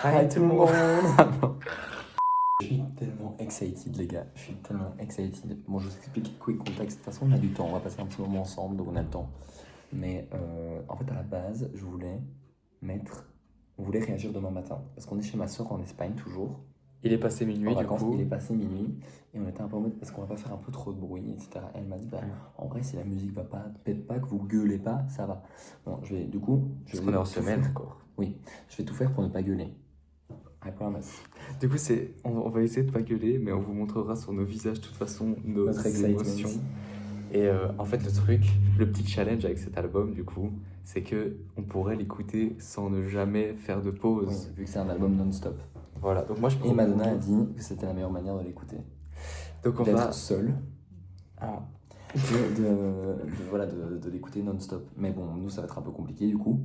Hi tout le monde. Je suis tellement excited les gars, je suis tellement excited. Bon, je vous explique quick contexte. De toute façon on a du temps, on va passer un petit moment ensemble, donc on a le temps. Mais en fait à la base, on voulait réagir demain matin. Parce qu'on est chez ma soeur en Espagne toujours. Il est passé minuit En du vacances, coup. il est passé minuit. Et on était un peu en mode, est-ce qu'on va pas faire un peu trop de bruit, etc. Elle m'a dit, bah, en vrai si la musique va pas, pète pas, que vous gueulez pas, ça va. Bon, je vais Parce qu'on est en tout semaine faire. encore. Oui, je vais tout faire pour ne pas gueuler. I promise. Du coup, on va essayer de pas gueuler, mais on vous montrera sur nos visages de toute façon nos Notre excitement. émotions. Et en fait, le truc, le petit challenge avec cet album, du coup, c'est que on pourrait l'écouter sans ne jamais faire de pause. Oui, vu que c'est un album non-stop. Voilà. Donc moi, je Et Madonna a dit que c'était la meilleure manière de l'écouter. Donc on D'être va. seul. Ah. De l'écouter non-stop. Mais bon, nous, ça va être un peu compliqué du coup.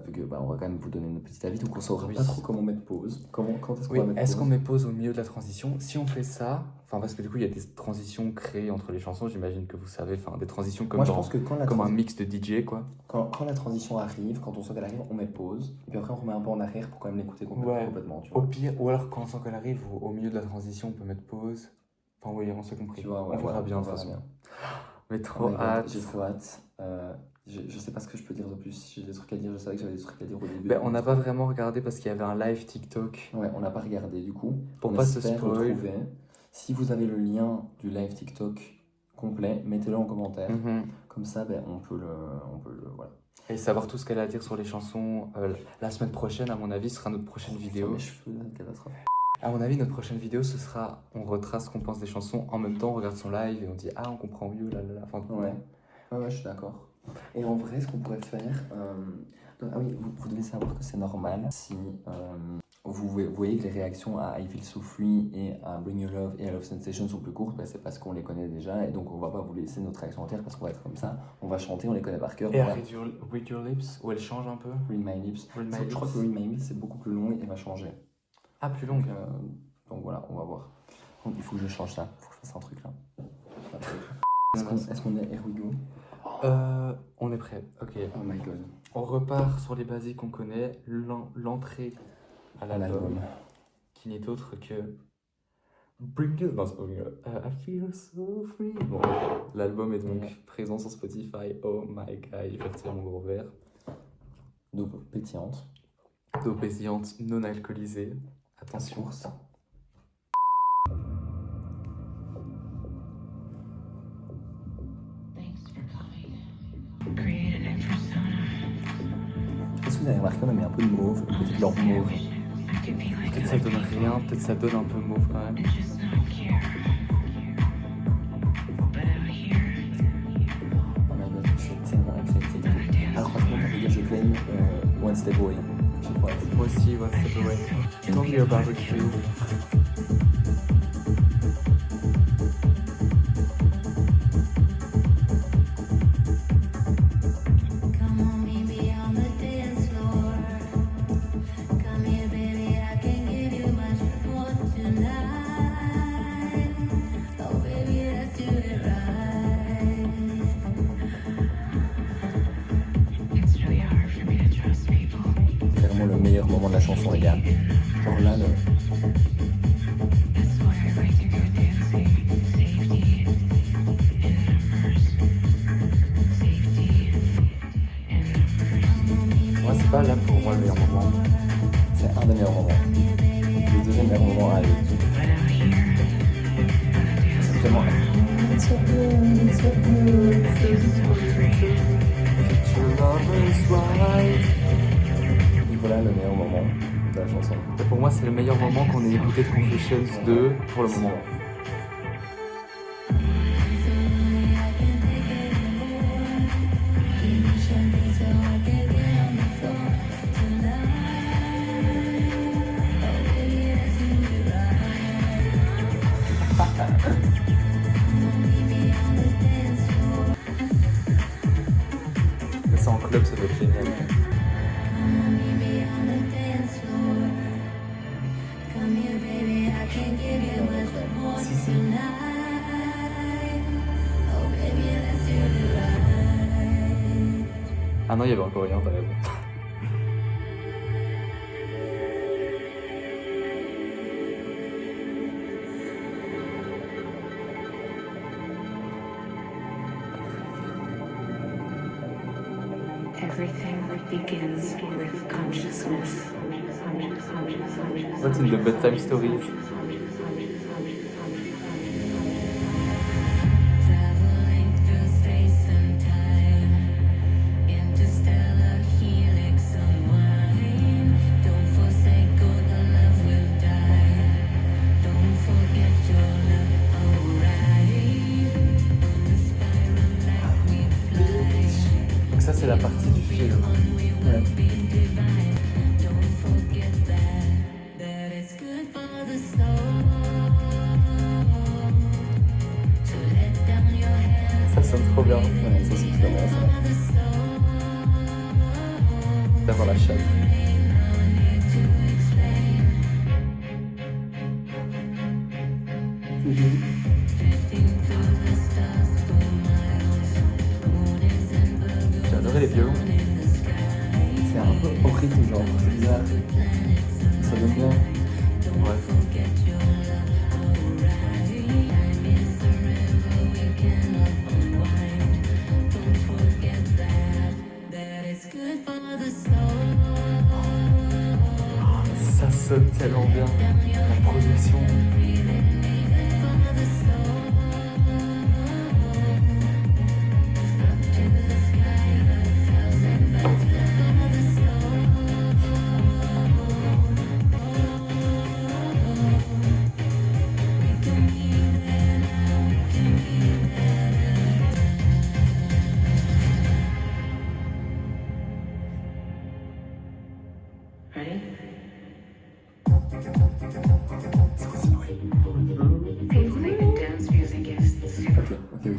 Vu que on va quand même vous donner notre petit avis, donc on saura pas trop comment mettre pause. Quand est-ce qu'on Oui, va mettre est-ce pause qu'on met pause au milieu de la transition? Si on fait ça, enfin parce que du coup il y a des transitions créées entre les chansons, j'imagine que vous savez, enfin des transitions comme, Moi, je pense que comme un mix de DJ quoi. Quand la transition arrive, quand on sent qu'elle arrive, on met pause. Et puis après on remet un peu en arrière pour quand même l'écouter complètement. Tu Au vois. pire, ou alors quand on sent qu'elle arrive, au milieu de la transition, on peut mettre pause. Enfin oui, on s'est compris. Tu vois, ouais, on verra bien de toute façon. Mais trop hâte. J'ai trop hâte. Je sais pas ce que je peux dire de plus. J'ai des trucs à dire, je savais que j'avais des trucs à dire au début. Ben, on n'a pas vraiment regardé parce qu'il y avait un live TikTok. Ouais, on n'a pas regardé du coup. Pour on pas se espère spoil. retrouver. Si vous avez le lien du live TikTok complet, mettez-le en commentaire. Comme ça, on peut le voilà. Et savoir tout ce qu'elle a à dire sur les chansons. La semaine prochaine, à mon avis, ce sera notre prochaine vidéo. Mes cheveux, là, catastrophe. À mon avis, notre prochaine vidéo, ce sera on retrace ce qu'on pense des chansons. En même temps, on regarde son live et on dit on comprend mieux là. Enfin, ouais, je suis d'accord. Et en vrai, ce qu'on pourrait faire... vous devez savoir que c'est normal si vous voyez que les réactions à I Feel So Free et à Bring Your Love et à Love Sensation sont plus courtes, c'est parce qu'on les connaît déjà et donc on va pas vous laisser notre réaction entière parce qu'on va être comme ça. On va chanter, on les connaît par cœur. Et Read Your Lips, où elle change un peu. Read My Lips. Je crois que Read My Lips c'est beaucoup plus long et va changer. Ah, plus longue. Donc voilà, on va voir. Il faut que je change ça, il faut que je fasse un truc là. Est-ce qu'on est Here We Go? On est prêt, ok. Oh my god. On repart sur les basiques qu'on connaît, l'entrée à l'album, qui n'est autre que Bring It, non, c'est pas Bring It, I Feel So Free. Bon, l'album est donc présent sur Spotify. Oh my god, je vais retirer mon gros verre. D'eau pétillante. D'eau pétillante non alcoolisée. Attention. Est-ce que vous avez remarqué qu'on a mis un peu de mauve, une petite lampe mauve? Peut-être ça donne rien, peut-être ça donne un peu mauve quand même. Oh my god, je suis tellement excited. Alors franchement, les gars, je claim One Step Away. Je sais pas. Moi aussi, One Step Away. Don't be a barbecue. Le meilleur moment de la chanson, les gars. Genre là, Moi, c'est pas là pour moi le meilleur moment. C'est un des meilleurs moments. Le deuxième meilleur moment arrive. C'est vraiment... Et voilà le meilleur moment de la chanson. Et pour moi, c'est le meilleur moment qu'on ait écouté de Confessions 2 pour le moment. Mais ça en club, ça doit être génial. Ah non, il y avait encore rien, t'as raison. Everything begins with consciousness. What's in the bedtime stories? Traveling through space and time, interstellar helix unwind. Don't forsake all the love will die. Don't forget your love, alright. On the spiral like we fly. Donc ça c'est la partie du film. Ouais. Don't forget that it's good for the soul. To let down your head Ça sonne trop bien Ouais, ça c'est super bien ça. for the soul. d'avoir la chatte. J'ai adoré les violons. C'est un peu au rythme, genre, c'est bizarre. Ça donne bien. Ouais. That it's good for the soul. Ça sonne tellement bien. La production. Ready? C'est quoi ce bruit? People think that dance music is super. Ok.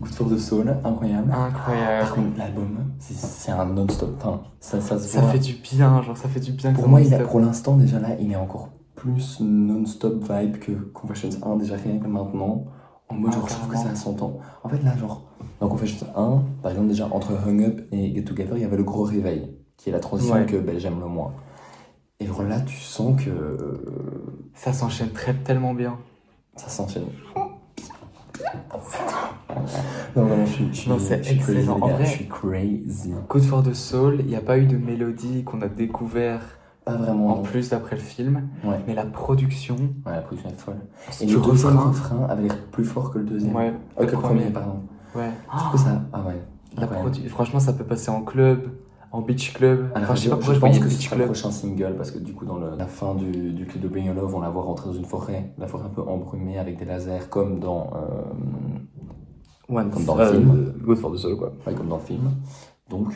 Good for the Soul, incroyable. Par Incroyable. contre, l'album, c'est un non-stop. Enfin, ça se Ça voit. fait du bien, genre ça fait du bien. Pour comme moi, non-stop. pour l'instant, déjà là, il est encore plus non-stop vibe que Confessions 1, déjà rien que maintenant. En mode, Ah, genre, je trouve que carrément. ça s'entend. En fait, là, genre, dans Confessions 1, par exemple, déjà, entre Hung Up et Get Together, il y avait le gros réveil, qui est la transition Ouais. que j'aime le moins. Et genre là, tu sens que Ça s'enchaîne tellement bien. ça s'enchaîne. Non, vraiment, Non, c'est je suis crazy, excellent. les En gars, vrai- je suis crazy. Good for the Soul, il n'y a pas eu de mélodie qu'on a découvert Pas vraiment. en plus d'après le film, Ouais. mais la production, Ouais, la production est folle. Et du le deuxième refrain. refrain avait l'air plus fort que le deuxième. Ouais, Que le premier, pardon. Ouais. Je trouve que ça. Ah ouais. La incroyable. Franchement, ça peut passer en club, en beach club. À la Enfin, je sais pas radio, pourquoi je je voyais pense que ce beach sera le club. prochain single parce que du coup dans la fin du clip de Bring Your Love on la voit rentrer dans une forêt, la forêt un peu embrumée avec des lasers comme dans comme dans le film. Good for the Soul, quoi. ouais, comme dans le film. Donc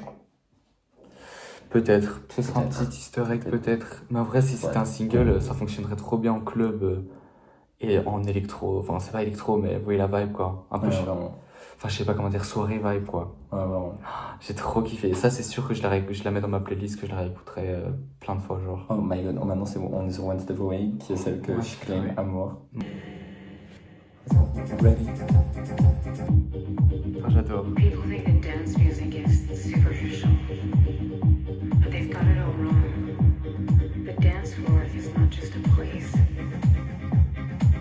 Peut-être. Ce sera un Peut-être. petit easter egg, peut-être. Mais en vrai, si c'était Ouais. un single, ça fonctionnerait trop bien en club et en électro. Enfin, c'est pas électro, mais vous voyez la vibe, quoi. Un peu, ouais, vraiment. enfin, je sais pas comment dire, soirée vibe, quoi. Ouais, vraiment. J'ai trop kiffé. Ça, c'est sûr que je la mets dans ma playlist, que je la réécouterai plein de fois, genre. Oh my god, oh, maintenant c'est bon, on est sur One Step Away qui est celle que One je Step claim Away. à mort. Ready? Ah, j'adore. People think that dance music is superficial, but they've got it all wrong. The dance floor is not just a place,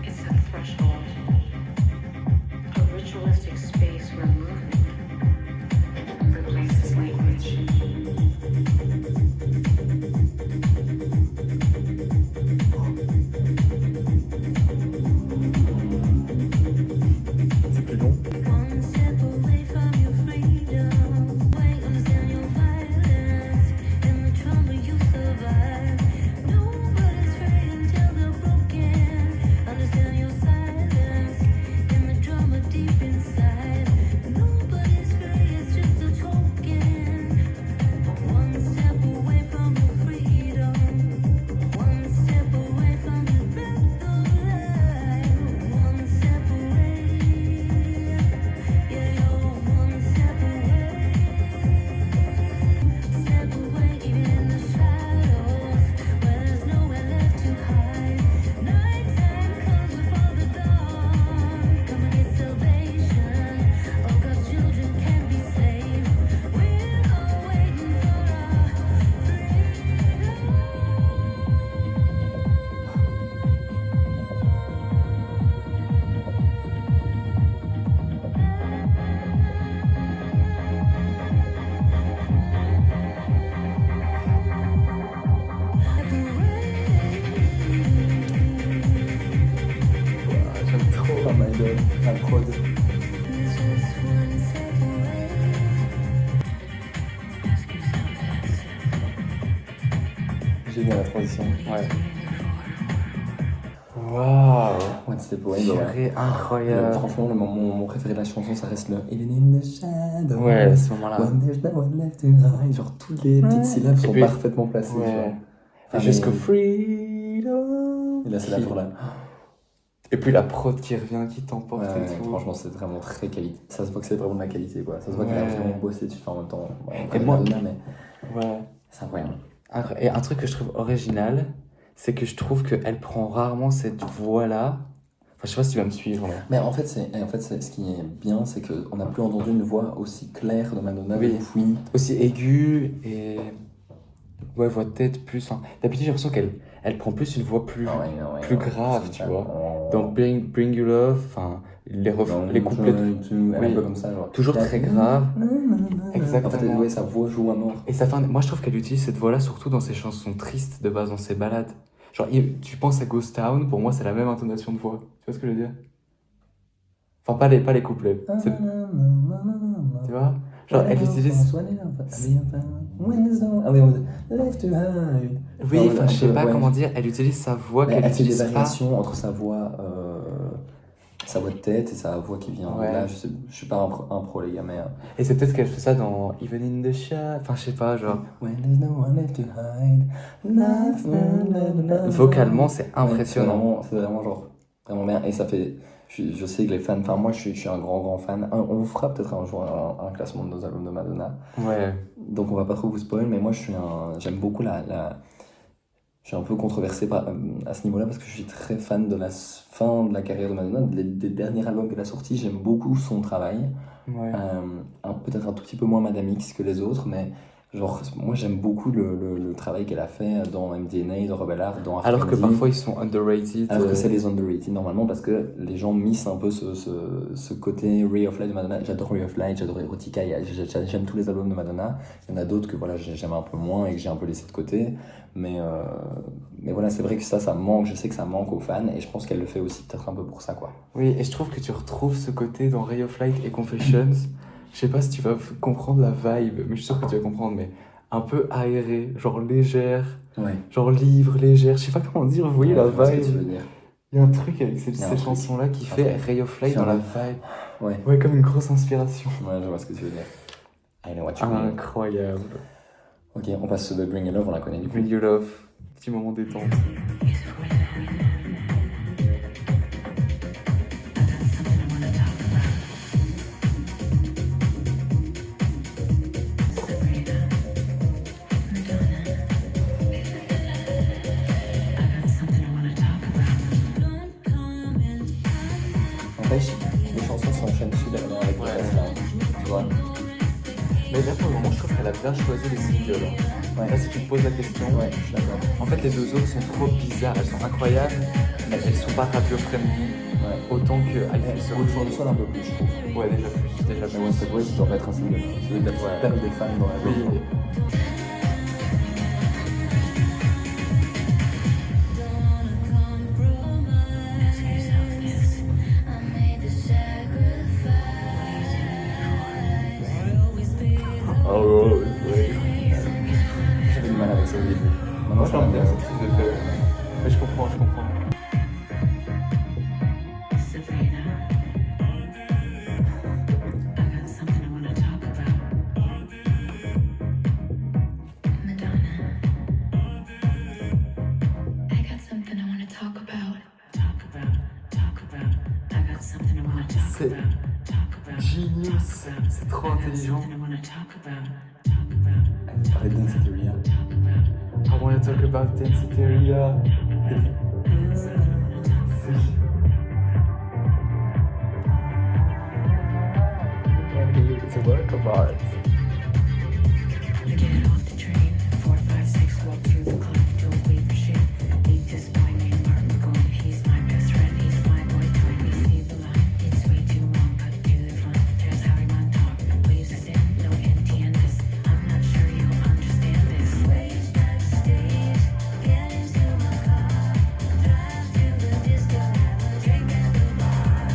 it's a threshold, a ritualistic space where movement replaces language. C'est plus long. One step away from your freedom, way understand your violence, and the trauma you J'ai bien la transition. Ouais. Waouh. What's the point? Ouais. Purée, incroyable. Franchement, mon préféré de la chanson, ça reste le Even in the shadow. Ouais, à ce moment-là. When there's no one left to hide. Genre, toutes les petites syllabes sont puis- parfaitement placées. tu vois. Ouais. Enfin, Et jusqu'au mais- freedom. Et là, c'est la pour là. Et puis la prod qui revient, qui t'emporte Ouais, et tout. franchement, c'est vraiment très qualité. Ça se voit que c'est vraiment de la qualité, quoi. Ça se voit qu'elle a Ouais. vraiment bossé dessus. Enfin, en même temps, bon, on Et connaît moi- Madonna, mais Ouais. c'est incroyable. Et un truc que je trouve original, c'est que je trouve qu'elle prend rarement cette voix-là. Enfin, je sais pas si tu vas me suivre là. Mais en fait, ce qui est bien, c'est qu'on n'a plus entendu une voix aussi claire de Madonna Oui. depuis. Aussi aiguë et. Ouais, voix de tête plus. Hein. D'habitude, j'ai l'impression qu'elle prend plus une voix plus. plus grave, c'est tu ça. vois. Donc, Bring You Love, enfin, les couplets. Un peu comme ça, genre. Toujours très grave. Exactement. En fait, Exactement. ouais, sa voix joue à mort. Et ça fait moi, je trouve qu'elle utilise cette voix-là surtout dans ses chansons tristes de base, dans ses ballades. Genre, tu penses à Ghost Town, pour moi, c'est la même intonation de voix. Tu vois ce que je veux dire? Enfin, pas les couplets. Tu vois? Genre, elle utilise. Oui, enfin, je sais pas comment dire, elle utilise sa voix qu'elle Elle fait des utilise pas. variations entre sa voix de tête et sa voix qui vient Ouais. là. Je suis pas un pro, les gars, mais. Et c'est peut-être qu'elle fait ça dans Even in the Shadow. Enfin, je sais pas, genre. When there's no one left to hide, Vocalement, c'est Ouais, impressionnant. c'est vraiment genre vraiment bien. Et ça fait. Je sais que les fans. Enfin, moi, je suis un grand fan. On vous fera peut-être un jour un classement de nos albums de Madonna. Ouais. Donc, on va pas trop vous spoil, mais moi, j'aime beaucoup je suis un peu controversé à ce niveau-là parce que je suis très fan de la fin de la carrière de Madonna, des derniers albums qu'elle a sortis. J'aime beaucoup son travail. Ouais. Peut-être un tout petit peu moins Madame X que les autres, mais genre, moi j'aime beaucoup le travail qu'elle a fait dans MDNA, dans Rebel Heart, dans Alors que After parfois ils sont underrated. alors que c'est les underrated normalement parce que les gens missent un peu ce côté Ray of Light de Madonna. J'adore Ray of Light, j'adore Erotica, j'aime tous les albums de Madonna. Il y en a d'autres que voilà, j'aime un peu moins et que j'ai un peu laissé de côté. Mais voilà, c'est vrai que ça manque, je sais que ça manque aux fans et je pense qu'elle le fait aussi peut-être un peu pour ça, quoi. Oui, et je trouve que tu retrouves ce côté dans Ray of Light et Confessions. Je sais pas si tu vas comprendre la vibe, mais je suis sûr que tu vas comprendre, mais un peu aérée, genre légère, Ouais. genre livre, légère. Je sais pas comment dire, vous voyez la Je vois ce que tu vibe. veux dire. Il y a un truc avec Il y a un cette truc. chanson-là qui Un fait truc. Ray of Light C'est dans un- la vibe. Ouais. Ouais, comme une grosse inspiration. Ouais, je vois ce que tu veux dire. I know what you mean. Incroyable. Ok, on passe sur The Bring Your Love, on la connaît du coup. Bring You Love, petit moment détente. N'empêche, les chansons s'enchaînent super bien avec le Ouais. reste, là. Tu vois. Mais là, pour le moment, je trouve qu'elle a bien choisi les singles. Ouais. Là, si tu te poses la question, Ouais, je suis d'accord. en fait, les deux autres sont trop bizarres. Elles sont incroyables, mais elles sont pas radio-friendly Ouais. autant que I Ouais, Feel So Good for the Soul un peu plus, je trouve. Free. Ouais, déjà plus. Déjà Mais What's the Voice, ça doit pas être un single. Ça doit être Ouais. perdre des fans dans la Oui. vie. Oh, ouais. J'avais du mal avec ça au début. Maintenant, Moi, ça j'aime bien m'intéresse. ce type de fait. Mais je comprends. Sabrina, I got something I want to talk about. Madonna, I got something I want to talk about. Talk about. I got something I want to talk C'est about. Talk about. genius. C'est trop intelligent. Something I want to talk about. Elle nous parlait de Danceteria. I want to talk about Danceteria. It's a work of art. You get off the train, 4, 5, 6, walk through the club, don't wait for shit. Meet this boy named Martin McGowan, he's my best friend, he's my boy toy. We see the line, it's way too long, but do the fun. There's Harry Montauk, waves us in, no entiendes. I'm not sure you'll understand this. Waves backstage, get into my car, drive to the disco, have a drink at the bar.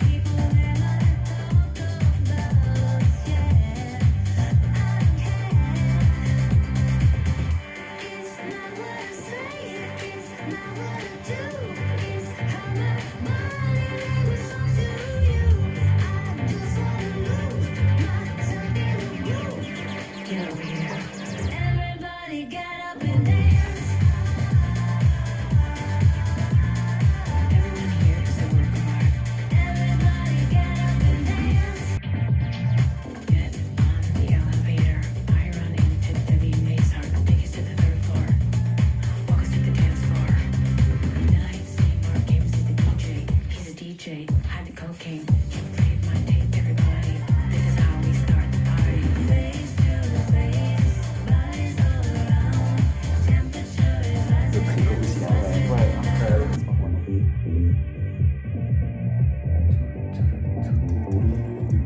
People in my talk about us, yeah. I can't Everyone here is a work of art. Get on the elevator. I run into Debbie Mazart. Take us to the third floor. Walk us to the dance floor. Midnight Seymour gave us to the DJ. He's a DJ. Hide the cocaine. He played my tape, everybody. This is how we start the party. Face to face, bodies all around. Temperature is Le pré-chorus, il est incroyable. Ouais, incroyable.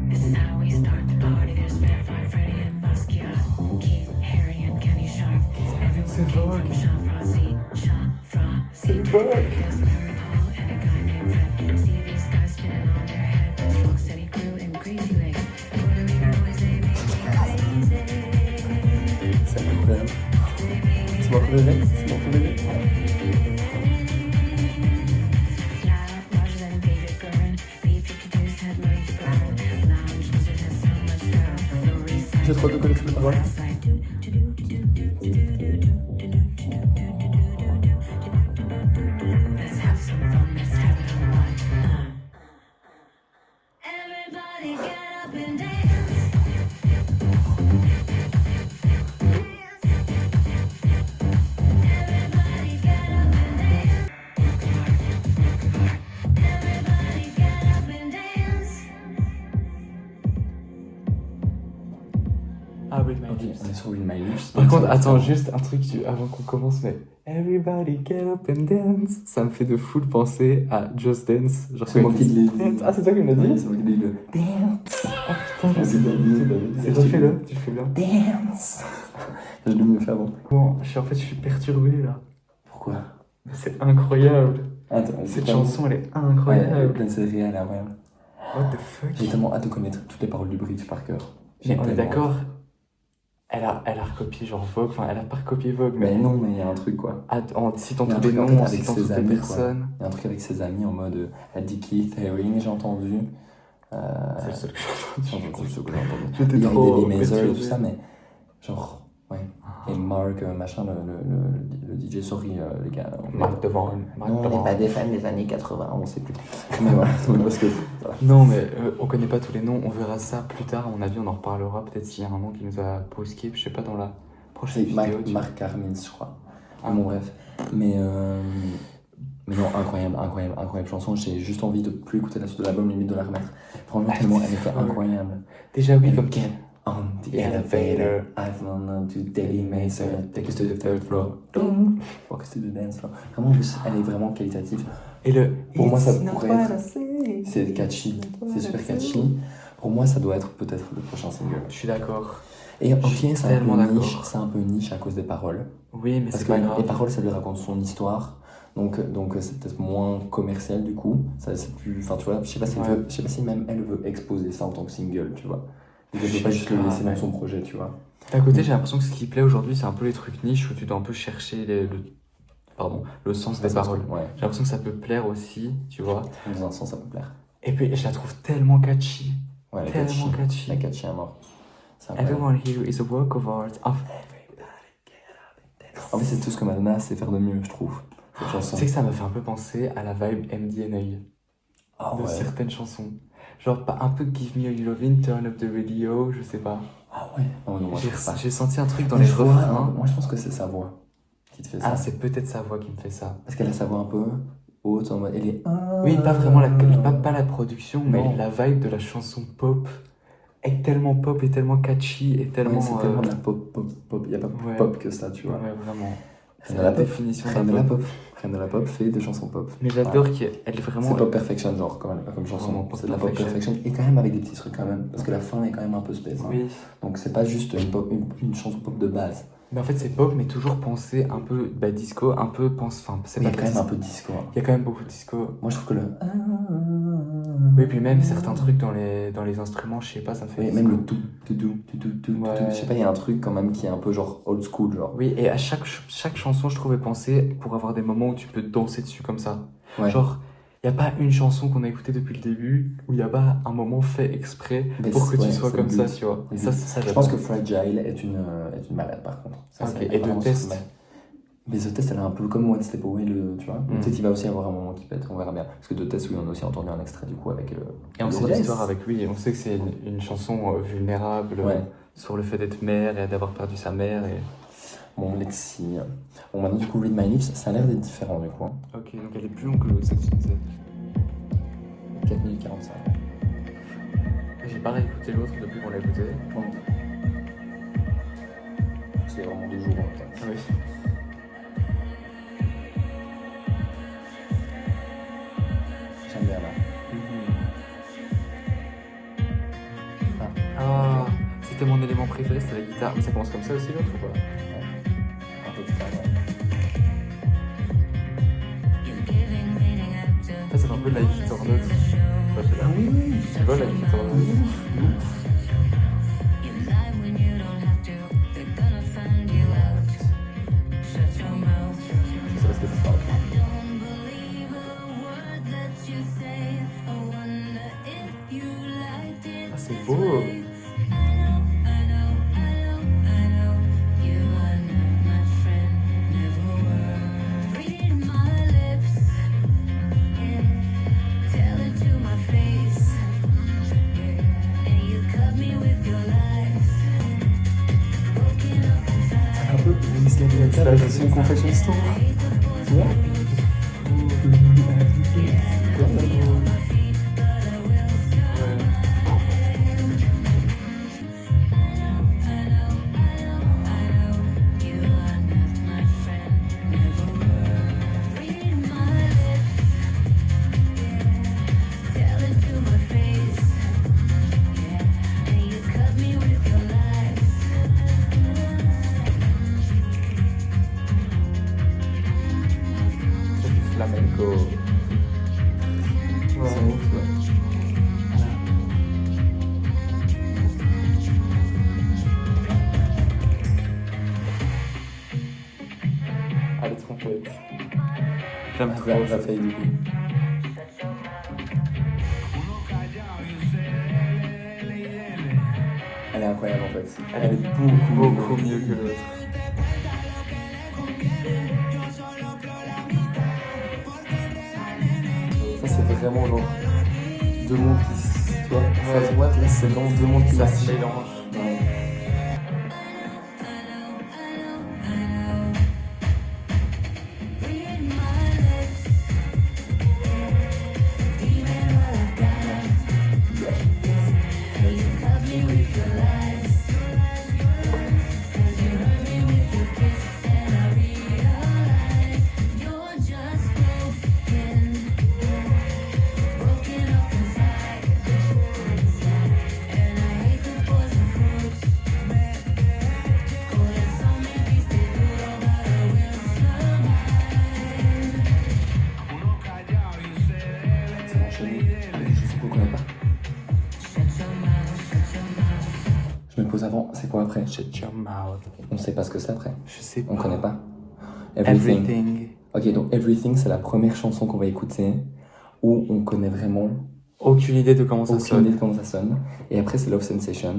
This is how we start the party. There's Van Fine, Freddie and Basquiat, Keith, Harry and Kenny Sharp. Everyone came from Shafrazi. There's Mary Paul and a guy named Fred. See these guys spinning on their head. Rock Steady Crew and Crazy Legs. Puerto Rican boys, they make me crazy. C'est incroyable. C'est mon préféré. C'est mon préféré. Larger than David Byrne. B-52s had money to burn. Lounge lizard has so much style. Lower East Side. J'ai trop de connaître les paroles. Let's have some fun, let's have it all right. Everybody get up and dance. Everybody get up and dance. Everybody get up and dance. Ah oui, Ok, on est sur Win My Lips. Par contre, attends, juste un truc avant qu'on commence, mais Everybody get up and dance, ça me fait de fou de penser à Just Dance. Genre, C'est moi qui l'ai dit. Dance. Ah, c'est toi qui me l'as Oui, dit? c'est moi qui l'ai dit. Le dance. Oh putain, C'est David. Et refais-le, tu le fais bien. Dance. Je l'ai mieux fait avant. Bon, je suis perturbé là. Pourquoi? Mais c'est incroyable. Attends, Cette pas chanson, elle est Ouais, incroyable. la série, elle est incroyable. What the fuck? J'ai tellement hâte de connaître toutes les paroles du bridge par cœur. Mais on est tellement d'accord, hâte. elle a recopié genre Vogue, enfin elle a pas recopié Vogue, Mais non, mais il y a un truc quoi. En citant Il y a un tous les truc, en noms, fait, en avec citant ses toutes les amis, quoi. personnes. Il y a un truc avec ses amis en mode elle dit Keith Haring, j'ai entendu. C'est le seul que j'ai entendu. C'est le seul que j'ai entendu. J'étais Il y a trop David Mazer et tout perturbé. ça, mais genre, ouais. Et Mark, machin, le DJ, sorry les gars. Marc Devant. Non, on n'est pas des fans des années 80, on sait plus. Mais voilà, parce que. Voilà. Non, mais on connaît pas tous les noms, on verra ça plus tard, à mon avis, on en reparlera peut-être s'il y a un nom qui nous a posé, je sais pas, dans la prochaine C'est vidéo. Mark Carmins, je crois. Ah. Bon, bref. Mais non, incroyable chanson. J'ai juste envie de plus écouter la suite de l'album, limite de la remettre. Franchement, tellement elle était incroyable. Déjà, oui, And comme get on the elevator. I've gone to Daily Mason. Take us to the third floor. Walk us to the dance floor. Vraiment, juste, elle est vraiment qualitative. Et le. Pour moi, ça It's not pourrait what être- I say. C'est catchy. C'est super catchy. Pour moi, ça doit être peut-être le prochain single. Je suis d'accord. Et ok, Je suis c'est un tellement peu d'accord. niche. C'est un peu niche à cause des paroles. Oui, mais Parce c'est que pas grave. les paroles, ça lui raconte son histoire. Donc c'est peut-être moins commercial du coup. Ça, c'est plus. Enfin, tu vois, je sais pas si Ouais. je sais pas si même elle veut exposer ça en tant que single, tu vois. Donc, elle Je veut pas sais juste le pas, laisser dans ouais. son projet, tu vois. D'un côté, j'ai l'impression que ce qui plaît aujourd'hui, c'est un peu les trucs niches où tu dois un peu chercher le sens des Parce que- paroles. Ouais. J'ai l'impression que ça peut plaire aussi, tu vois. Dans un sens, ça peut plaire. Et puis, je la trouve tellement catchy. Ouais, la Tellement catchy. La catchy à mort. C'est incroyable. Everyone here is a work of art. Ah, En fait, c'est tout ce que Madonna sait faire de mieux, je trouve. Cette tu chanson. sais que ça me fait un peu penser à la vibe MDNA Ah de ouais. certaines chansons. Genre, pas un peu Give Me Your Lovin', Turn Up the Radio, je sais pas. Ah ouais. Non, non, moi, je trouve pas. J'ai senti un truc dans Mais les je vois, refrains. moi, je pense que c'est sa voix qui te fait ça. Ah, c'est peut-être sa voix qui me fait ça. Parce qu'elle a sa voix un peu haute, en mode. Elle est. Oui, pas vraiment pas la production, mais Non. la vibe de la chanson pop est tellement pop et tellement catchy et tellement. Ouais, c'est tellement de la pop. Il n'y a pas plus ouais. pop que ça, tu vois. Ouais, vraiment. C'est Reine de la la pop. définition Reine de d'un la pop. pop. Reine de la pop fait des chansons pop. Mais j'adore qu'elle est vraiment. C'est pop perfection, genre, comme chanson. Vraiment, pop C'est de la pop perfection. perfection. Et quand même avec des petits trucs, quand même. Parce que la fin est quand même un peu space. Hein. Oui. Donc, c'est pas juste une chanson pop de base. Mais en fait, c'est pop, mais toujours pensé un peu disco, un peu enfin, c'est Mais il y pas a quand même disco. un peu de disco. Hein. Il y a quand même beaucoup de disco. Moi, je trouve que le. Oui, puis même certains trucs dans les instruments, je sais pas, ça me fait. Oui, disco. même le tout. Ouais. Je sais pas, il y a un truc quand même qui est un peu genre old school, genre. Oui, et à chaque chanson, je trouvais pensée pour avoir des moments où tu peux danser dessus comme ça. Ouais. Genre, il n'y a pas une chanson qu'on a écoutée depuis le début où il n'y a pas un moment fait exprès Mais pour que tu ouais, sois c'est comme le ça, but. tu vois. Le Ça, but. ça Je j'adore. pense que Fragile est une malade par contre. Ça, Ok, c'est et de vraiment test. ce que- Mais The Test, elle est un peu comme One Step Away, tu vois. Peut-être qu'il va aussi y avoir un moment qui pète, on verra bien. Parce que The Test, oui, on a aussi entendu un extrait du coup avec. Et on sait Lourdes. l'histoire avec lui, et on sait que c'est une chanson vulnérable Ouais. sur le fait d'être mère et d'avoir perdu sa mère. Et... Bon, let's see. Bon, maintenant, du coup, Read My Lips, ça a l'air d'être différent, du coup. Hein. Ok, donc elle est plus longue que l'autre, c'est ce que tu disais. 4 minutes 45. J'ai pas réécouté l'autre depuis qu'on l'a écouté. Bon. C'est vraiment 2 jours en même temps. Ah oui. J'aime bien là. Ah, c'était mon élément préféré, c'était la guitare. Mais ça commence comme ça aussi l'autre ou pas? Un peu plus tard, ouais. En fait, ça fait un peu de la guitare neutre. Enfin, je sais pas. Oui. Tu vois la guitare neutre? Je sais pas ce que ça parle. Ah, c'est beau. Un peu la version Confession Store. Tu vois? C'est du flamenco. C'est bon, tu vois. Ah, les trompettes. J'aime trop. La faille du coup. Elle est incroyable en fait. Elle est Beaucoup mieux que l'autre. Ça c'est vraiment genre 2 mondes qui tu vois, Ouais. ça se voit, là c'est vraiment 2 mondes qui Ça s'assient. se mélange. Ouais. Ça va enchaîner avec une chanson qu'on connaît pas. Je me pose avant, c'est quoi après? Shut your mouth. On sait pas ce que c'est après. Je sais pas. On connaît pas. Everything. Ok, donc Everything, c'est la première chanson qu'on va écouter où on connaît vraiment Aucune idée de comment ça aucune sonne. idée de comment ça sonne. Et après, c'est Love Sensation.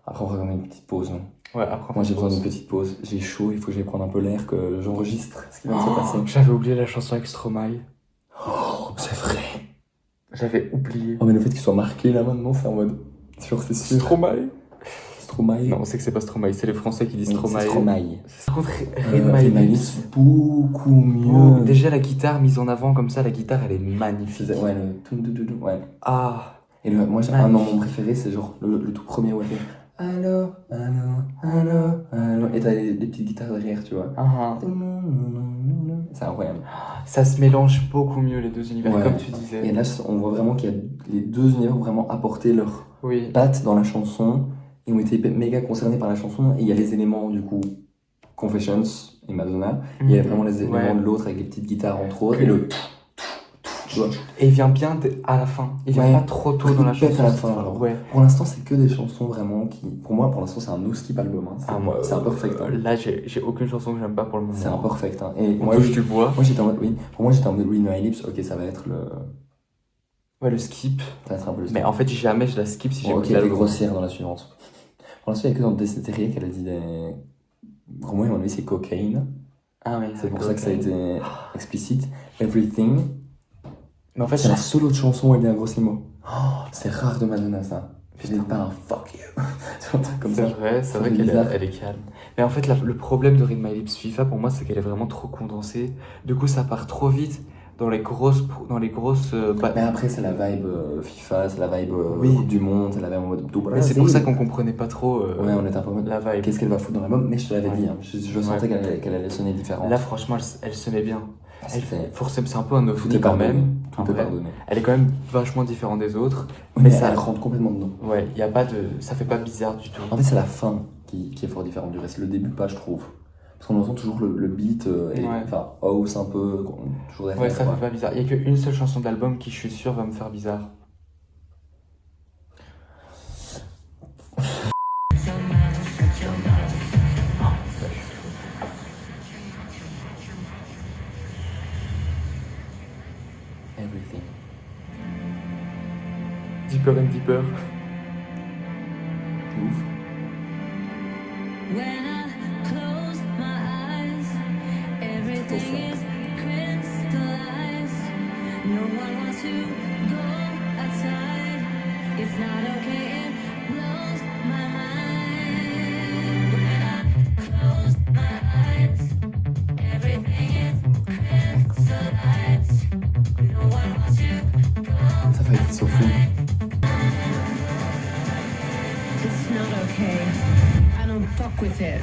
Après, on va faire une petite pause. Ouais, après. Moi, j'ai besoin d'une petite pause. J'ai chaud, il faut que j'aille prendre un peu l'air, que j'enregistre ce qui vient de se passer. J'avais oublié la chanson avec Stromae. Oh, c'est vrai. J'avais oublié. Oh, mais le fait qu'il soit marqué là maintenant, c'est en mode. Sûr, c'est sûr. Stromae. Stromae. Non, on sait que c'est pas Stromae, c'est les Français qui disent Oui, Stromae. c'est Stromae. Par contre, Read Read My My Lips. Lips, beaucoup mieux. Oh, déjà la guitare mise en avant comme ça, la guitare elle est magnifique. Ouais, le. Toum, toum, toum, toum, ouais. Ah, Et moi, j'ai Magnifique. un de mon préféré, c'est genre le tout premier où elle fait Allô, allô, allô, allô. Et t'as les petites guitares derrière, tu vois. ah, C'est incroyable. ça se mélange beaucoup mieux les deux univers, Ouais. comme tu Et disais. là, on voit vraiment qu'il y a les deux univers ont vraiment apporté leur Oui, patte dans la chanson et ont été méga concernés par la chanson. Et il y a les éléments, du coup, Confessions et Madonna. Et il y a vraiment les éléments Ouais. de l'autre avec les petites guitares entre autres. Que- Et le. Tu vois. Et il vient bien à la fin. Il vient Ouais. pas trop tôt dans la Il pète chanson. à la fin, alors. Ouais. Pour l'instant, c'est que des chansons vraiment qui. Pour moi, pour l'instant, c'est un no-skip album. Hein. Ah, moi, C'est un perfect. Hein. Là, j'ai aucune chanson que j'aime pas pour le moment. C'est un perfect. Hein. Et On moi, touche du bois. moi, j'étais en mode. Oui. Pour moi, j'étais en mode Read My Lips. Ok, ça va être le. Ouais, le skip. Ça va être un peu le. Mais en fait, jamais je la skip si Bon, j'écoute ok, elle est l'album. grossière dans la suivante. Pour l'instant, il n'y a que dans Destineria qu'elle a dit des. Pour moi, à mon avis, c'est cocaine. Ah oui, C'est pour ça que ça a été explicite. Everything, Mais en fait, c'est la seule autre chanson où elle dit un gros mot. C'est rare de Madonna ça. Je dis pas un fuck you. C'est un truc comme ça. c'est vrai C'est qu'elle bizarre. elle est calme. Mais en fait, le problème de Read My Lips FIFA pour moi, c'est qu'elle est vraiment trop condensée. Du coup, ça part trop vite dans les grosses. Mais après, c'est la vibe FIFA, c'est la vibe Oui. Coupe du Monde, c'est la vibe en mode double. Mais c'est pour ça qu'on comprenait pas trop Ouais, on était un peu en mode. la vibe. Qu'est-ce qu'elle va foutre dans l'album? Mais je te l'avais Ouais. dit, hein. Je sentais qu'elle allait sonner différente. Là, franchement, elle se met bien. C'était- Forcément, c'est un peu un tout ovni est quand pardonné. même. Tout en est vrai. pardonné. Elle est quand même vachement différente des autres. Mais Mais ça ça. rentre complètement dedans. Ouais, y a pas de. Ça fait pas bizarre du tout. En fait, c'est la fin qui est fort différente du reste. Le début, pas, je trouve. Parce qu'on entend toujours le beat, et, Ouais. enfin, house un peu, toujours derrière. Ouais, ça quoi. fait pas bizarre. Y a qu'une seule chanson d'album qui, je suis sûr, va me faire bizarre. Everything. Deeper and Deeper. Ouf. When I close my eyes, everything is crystallized. No one wants to go outside. It's not okay, it blows my mind. When I close my eyes, everything is crystallized. No one wants to go. Ça va être Sophie. It's not okay. I don't fuck with it.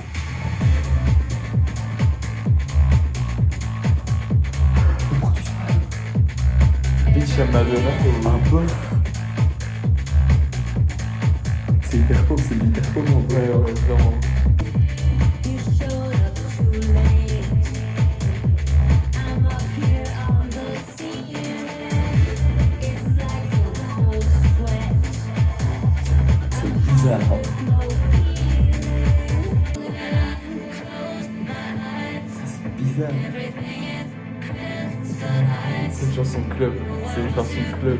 Bitch à Madonna, un peu. C'est hyper pop, c'est hyper pop. Ouais, vraiment. You showed up too late. I'm up here on the scene. It's like a cold sweat. C'est bizarre. Hein. C'est bizarre. C'est une chanson de club. C'est une chanson de club.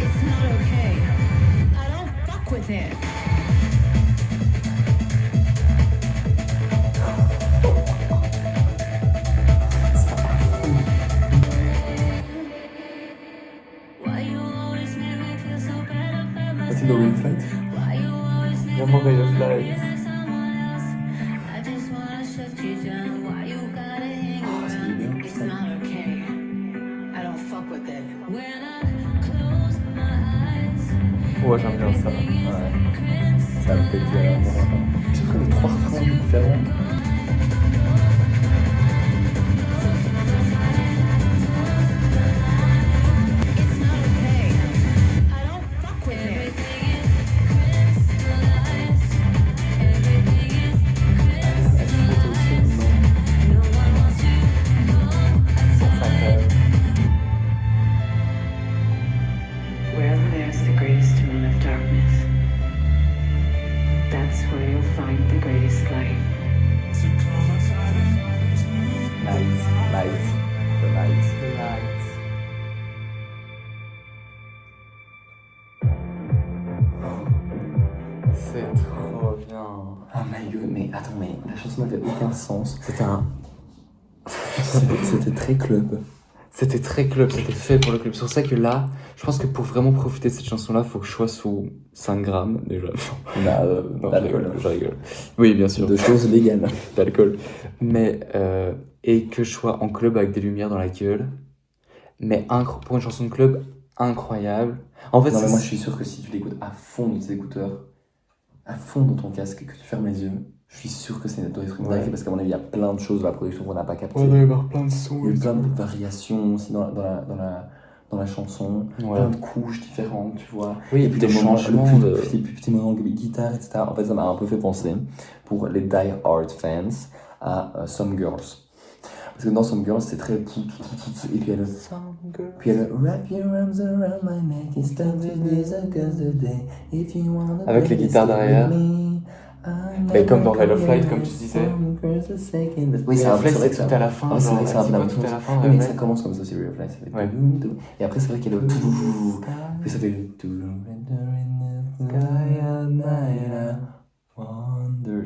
It's not okay. I don't fuck with it. Why you always make me feel so bad about myself? C'est dans une fête. Why you always make Vraiment, Ray of me Light. feel someone else? I just wanna shut you down. Why you gotta hang around? It's not okay. I don't fuck with it. When I close my eyes, Ouais, j'aime bien ça. Ouais. Ça me fait dire. J'ai pris les 3 refrains différents. It's not okay. I don't fuck with it. Wherever there's the greatest amount of darkness, that's where you'll find the greatest light. Light. The light. C'est trop bien. Oh my god, mais attends, mais la chanson n'avait aucun sens. C'était un. C'était très club. C'était très club, c'était fait pour le club. C'est pour ça que là, je pense que pour vraiment profiter de cette chanson-là, il faut que je sois sous 5 grammes déjà. Non, D'alcool. je rigole. Oui, bien sûr. De choses légales. D'alcool. Mais, et que je sois en club avec des lumières dans la gueule. Mais pour une chanson de club, incroyable. En fait, Non, mais c'est- moi je suis sûr que si tu l'écoutes à fond dans tes écouteurs, à fond dans ton casque, et que tu fermes les yeux, je suis sûr que c'est doit être une Ouais. dinguerie parce qu'à mon avis, il y a plein de choses de la production qu'on n'a pas captées. Ouais, il doit y avoir plein de sons. Il y a et eu plein tout. de variations aussi dans la chanson, Ouais. plein de couches différentes, tu vois. Oui, et Et puis puis des des moments, changements de. des petits moments de guitare, etc. En fait, ça m'a un peu fait penser, pour les die-hard fans, à Some Girls. Parce que dans Some Girls, c'est très... Et puis il y a le Wrap your arms around my neck, it's time to dance against the day. If you wanna Avec les play, guitares stay with derrière. me. Mais comme dans Ray of Light, comme tu disais. Oui, c'est Ray of Light, vrai c'est que ça. tout à la fin. Ah, c'est vrai que c'est un peu la un même tout à chose. la fin. Oui, Ray mais of ça Light. commence comme ça aussi, Ray of Light. Ça fait Ouais. Et après, c'est vrai qu'il y a le. Puis ça fait le.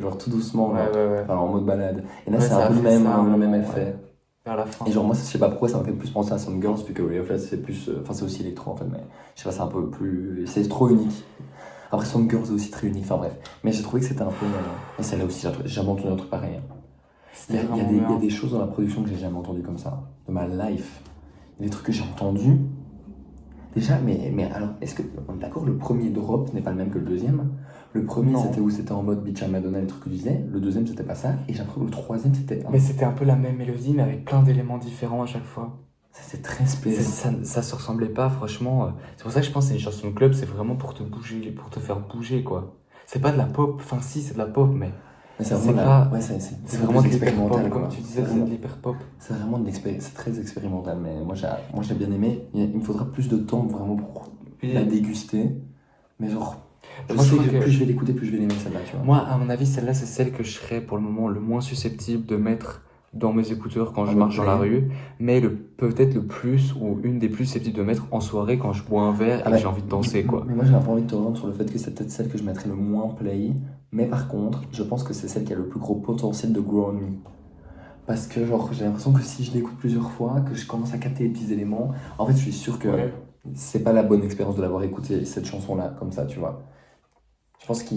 Genre tout doucement, Ouais, genre, ouais, ouais. enfin, en mode balade. Et là, Ouais, c'est ça un a peu le fait même, ça à un le même moment, effet. ouais. Vers la fin. Et genre, moi, je sais pas pourquoi ça m'a fait plus penser à Some Girls, vu que Ray of Light, c'est plus. Enfin, c'est aussi électro en fait, mais je sais pas, c'est un peu plus. C'est trop unique. Après, Some Girls est aussi très unique, enfin bref. Mais j'ai trouvé que c'était un peu. Et celle-là aussi, j'ai jamais entendu un truc pareil. Il y a, C'était il y vraiment a bien. des choses dans la production que j'ai jamais entendues comme ça, de ma life. Il y a des trucs que j'ai entendus. Déjà, mais alors, est-ce que. On est d'accord, le premier drop n'est pas le même que le deuxième? Le premier, Non. c'était où c'était en mode Bitch à Madonna, le truc que je disais. Le deuxième, c'était pas ça. Et j'ai l'impression que le troisième, c'était. Mais c'était un peu la même mélodie, mais avec plein d'éléments différents à chaque fois. C'était très spécial. Ça se ressemblait pas, franchement. C'est pour ça que je pense que c'est une chanson de club, c'est vraiment pour te bouger, pour te faire bouger, quoi. C'est pas de la pop, enfin si, c'est de la pop, mais Mais c'est vraiment, pas- ouais, c'est vraiment de l'hyper pop, expérimental, comme quoi. tu disais, c'est de l'hyper pop. C'est vraiment c'est très expérimental, mais moi j'ai bien aimé. Il me faudra plus de temps vraiment pour la déguster. Mais genre, je Moi, je sais crois que que- plus je vais l'écouter, plus je vais l'aimer celle-là, tu vois. Moi, à mon avis, celle-là, c'est celle que je serais pour le moment le moins susceptible de mettre dans mes écouteurs quand je En marche dans la play. rue, mais peut-être le plus ou une des plus susceptibles de mettre en soirée quand je bois un verre et Ah que bah, j'ai envie de danser, quoi. Mais moi j'ai un peu envie de te rendre sur le fait que c'est peut-être celle que je mettrais le moins play. Mais par contre, je pense que c'est celle qui a le plus gros potentiel de grow on me. Parce que genre, j'ai l'impression que si je l'écoute plusieurs fois, que je commence à capter les petits éléments, en fait je suis sûr que Ouais. c'est pas la bonne expérience de l'avoir écouté cette chanson-là, comme ça, tu vois. Je pense que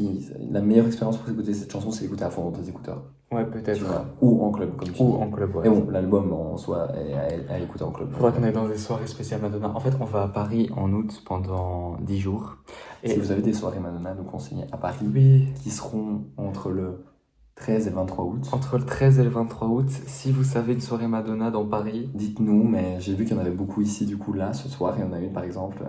la meilleure expérience pour écouter cette chanson, c'est d'écouter à fond dans tes écouteurs. Ouais, Tu peut-être. vois. Ou en club, comme tu Ou dis. en club, ouais. Mais bon, l'album en soi est à écouter en club. Faudra qu'on aille dans des soirées spéciales Madonna. En fait, on va à Paris en août pendant 10 jours. Si Et vous avez des soirées Madonna à nous conseiller à Paris, oui, qui seront entre le 13 et le 23 août, entre le 13 et le 23 août, si vous savez une soirée Madonna dans Paris, dites-nous, mais j'ai vu qu'il y en avait beaucoup ici, du coup là, ce soir, il y en a une par exemple.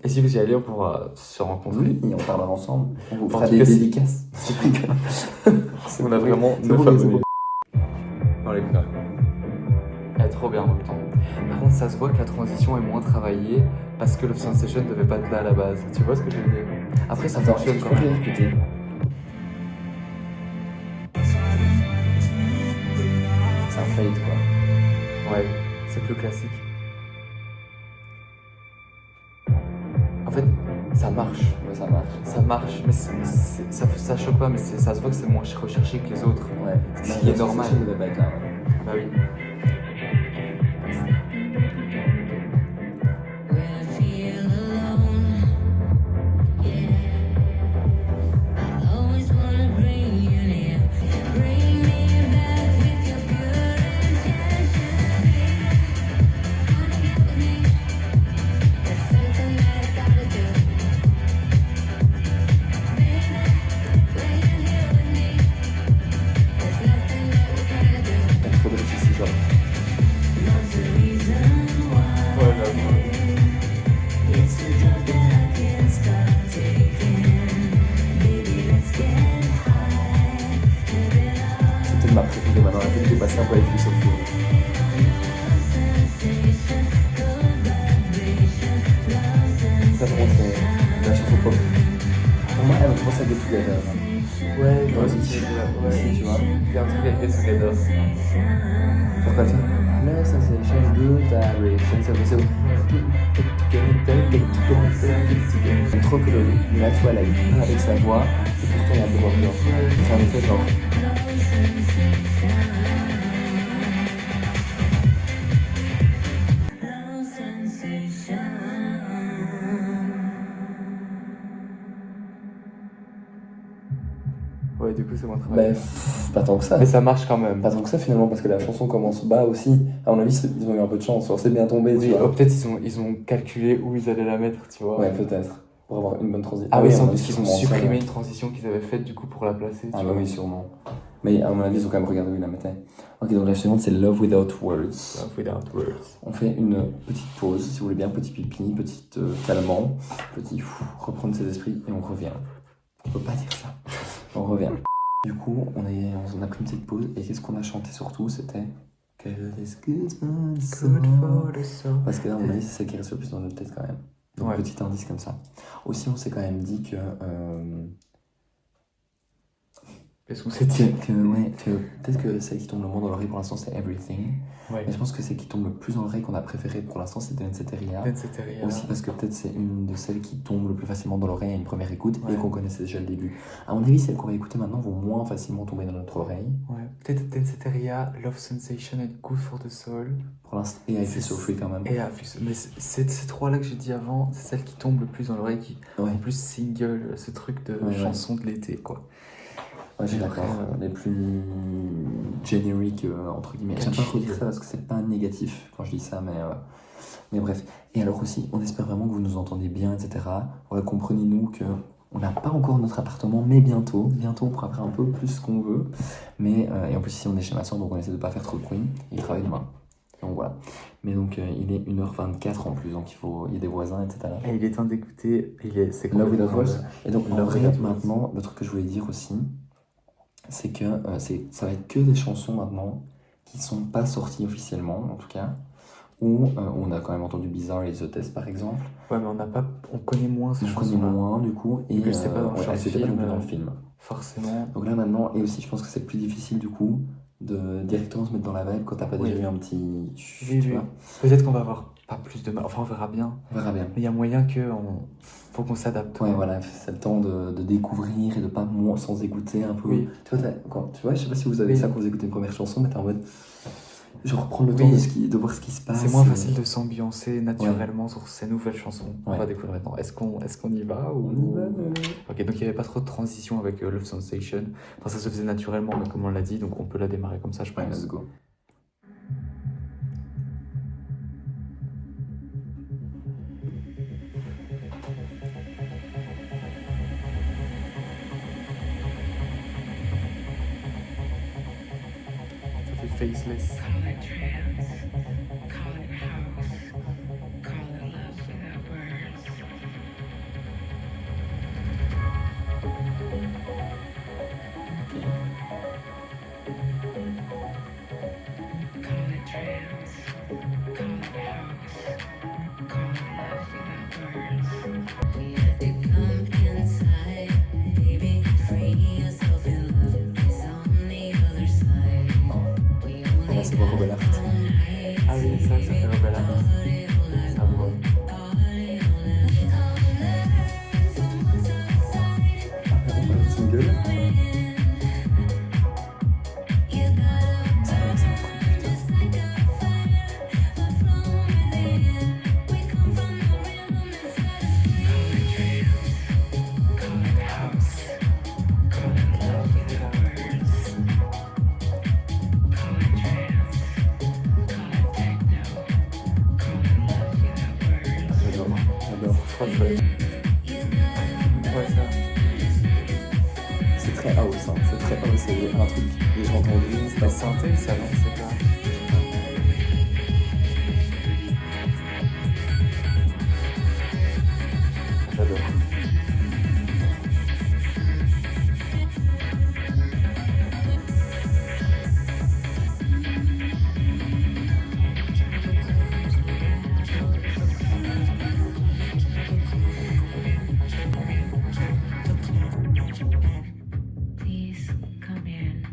et si vous y allez, on pourra se rencontrer. Oui, et on parlera ensemble. On vous En fera tout des cas, dédicaces. On a vraiment c'est 9 horrible, c'est abonnés. Non, les gars. Elle est trop bien en même temps. Par contre, ça se voit que la transition est moins travaillée parce que le Sensation ne devait pas être là à la base. Tu vois ce que je veux dire? Après, ça Attends, fonctionne je quand peux même. réécouter. C'est un fade quoi. Ouais, c'est plus classique. En fait, ça marche. Ouais, ça marche. Ça marche, mais ça choque pas, mais ça se voit que c'est moins recherché que les autres. Ouais. Ce qui est normal. Ça ne devait pas être là. Ouais. Bah oui. When I feel alone, yeah, I always wanna bring you near. Bring me back with your pure intentions. Wanna get with me? There's something that I gotta do. Baby, when you're here with me, there's nothing that we can't do. Il y a trop de petits ici, genre. Love's the reason why. Ouais, j'avoue. It's a drug that I can't stop taking. Baby, let's get high. Live it up. C'est peut-être ma préférée maintenant. La tête j'ai passé un peu avec lui sur le film. Sensation, good vibration, love sensation. Ça vraiment c'est la chanson pop. Pour moi, elle me pense à Get Together. Ouais, Dans aussi, It. ouais. Ici, tu vois. Il y a un truc avec Get Together. Pourquoi elle fait Love sensation, good vibration, ça fait c'est J'aime trop que la toile aille bien avec sa voix, et pourtant il y a un peu d'ambiance. C'est en effet genre. Love sensation. Ouais, du coup, c'est moins travaillé. Bah, pas tant que ça. Mais ça marche quand même. Pas tant que ça finalement, parce que la chanson commence bas aussi. À mon avis, ils ont eu un peu de chance, genre, c'est bien tombé, tu Oui, vois. peut-être ils ont calculé où ils allaient la mettre, tu vois. Ouais, peut-être. Pour avoir une bonne transition. Ah oui, à sans mon doute avis, qu'ils ont sûrement, supprimé ça, une transition qu'ils avaient faite du coup pour la placer. Ah tu bah vois. oui, sûrement. Mais à mon avis, ils ont quand même regardé où ils la mettaient. Ok, donc la suivante, c'est Love Without Words. Love Without Words. On fait une petite pause, si vous voulez bien, petit pipi, petit calmant, petit reprendre ses esprits et on revient. On peut pas dire ça. On revient. Du coup, on a pris une petite pause et qu'est-ce qu'on a chanté surtout? C'était Good is good for the soul. Parce que là, à mon avis, c'est celle qui reste le plus dans notre tête quand même. Donc, Ouais. petit indice comme ça. Aussi, on s'est quand même dit que. Qu'est-ce qu'on s'est dit? que peut-être que celle qui tombe le moins dans l'oreille pour l'instant c'est Everything. Ouais. Mais je pense que celle qui tombe le plus dans l'oreille qu'on a préférée pour l'instant c'est Danceteria. Danceteria. Aussi parce que peut-être c'est une de celles qui tombe le plus facilement dans l'oreille à une première écoute Ouais. et qu'on connaissait déjà le début. À mon avis, celles qu'on va écouter maintenant vont moins facilement tomber dans notre oreille. Ouais. Peut-être Danceteria, Love Sensation and Good for the Soul. Pour l'instant, et I Feel So Free quand même. Et mais c'est ces trois-là que j'ai dit avant, c'est celles qui tombent le plus dans l'oreille, qui Ouais. en plus single, ce truc de Ouais. chanson de l'été, quoi. Ouais, je suis Et d'accord. après, Les plus génériques, entre guillemets. J'aime pas catchy. redire ça parce que c'est pas négatif quand je dis ça, mais bref. Et alors aussi, on espère vraiment que vous nous entendez bien, etc. Voilà, comprenez-nous que on n'a pas encore notre appartement, mais bientôt. Bientôt, on pourra faire un peu plus ce qu'on veut. Mais, et en plus, ici, on est chez ma soeur, donc on essaie de pas faire trop de bruit. Il travaille demain. Donc voilà. Mais donc, il est 1h24 en plus, donc il y a des voisins, etc. Et il est temps d'écouter, c'est Love Without complètement, Words. Et donc, en Love vrai, Without Words. maintenant, le truc que je voulais dire aussi, c'est que ça va être que des chansons maintenant qui sont pas sorties officiellement, en tout cas, où on a quand même entendu Bizarre et The Test par exemple. Ouais, mais on connaît moins ces On connaît chansons-là. moins du coup, et Vu que c'était pas dans le ouais, short c'était pas non film, plus dans le film. Forcément. Donc là maintenant, et aussi je pense que c'est plus difficile du coup de directement se mettre dans la vibe quand t'as pas déjà Oui. eu un petit. Oui, Tu oui. vois, Peut-être qu'on va avoir pas plus de mal. Enfin, on verra bien. on verra bien. Mais il y a moyen faut qu'on s'adapte. Ouais, voilà, c'est le temps de découvrir et de pas sans écouter un peu. Oui. Tu vois, je sais pas si vous avez Oui. ça quand vous écoutez une première chanson, mais t'es en mode. Genre prendre le Oui. temps de voir ce qui se passe. C'est moins facile de s'ambiancer naturellement sur ces nouvelles chansons. On Ouais. va découvrir maintenant. Est-ce qu'on y va ou... On y va, Ok, donc il n'y avait pas trop de transition avec Love Sensation. Enfin, ça se faisait naturellement, mais comme on l'a dit, donc on peut la démarrer comme ça, je Ouais, pense. let's go. Ça fait faceless. Call it trance, call it house, call it love without words. Call it trance, call it house, call it love without words. We had to come inside, baby. Free yourself in love is on the other side. We only Là, c'est pas Rebel Heart. Ah oui, ça fait Rebel Heart. Ça me va. Single. Call it house, call it love without words. Call it trance, call it techno, call it love without words. J'adore. Trop chouette. Ouais, ça. C'est très house, hein. C'est très house. C'est un truc que j'ai entendu. La synthé, ça va, c'est pas... J'adore. Please come in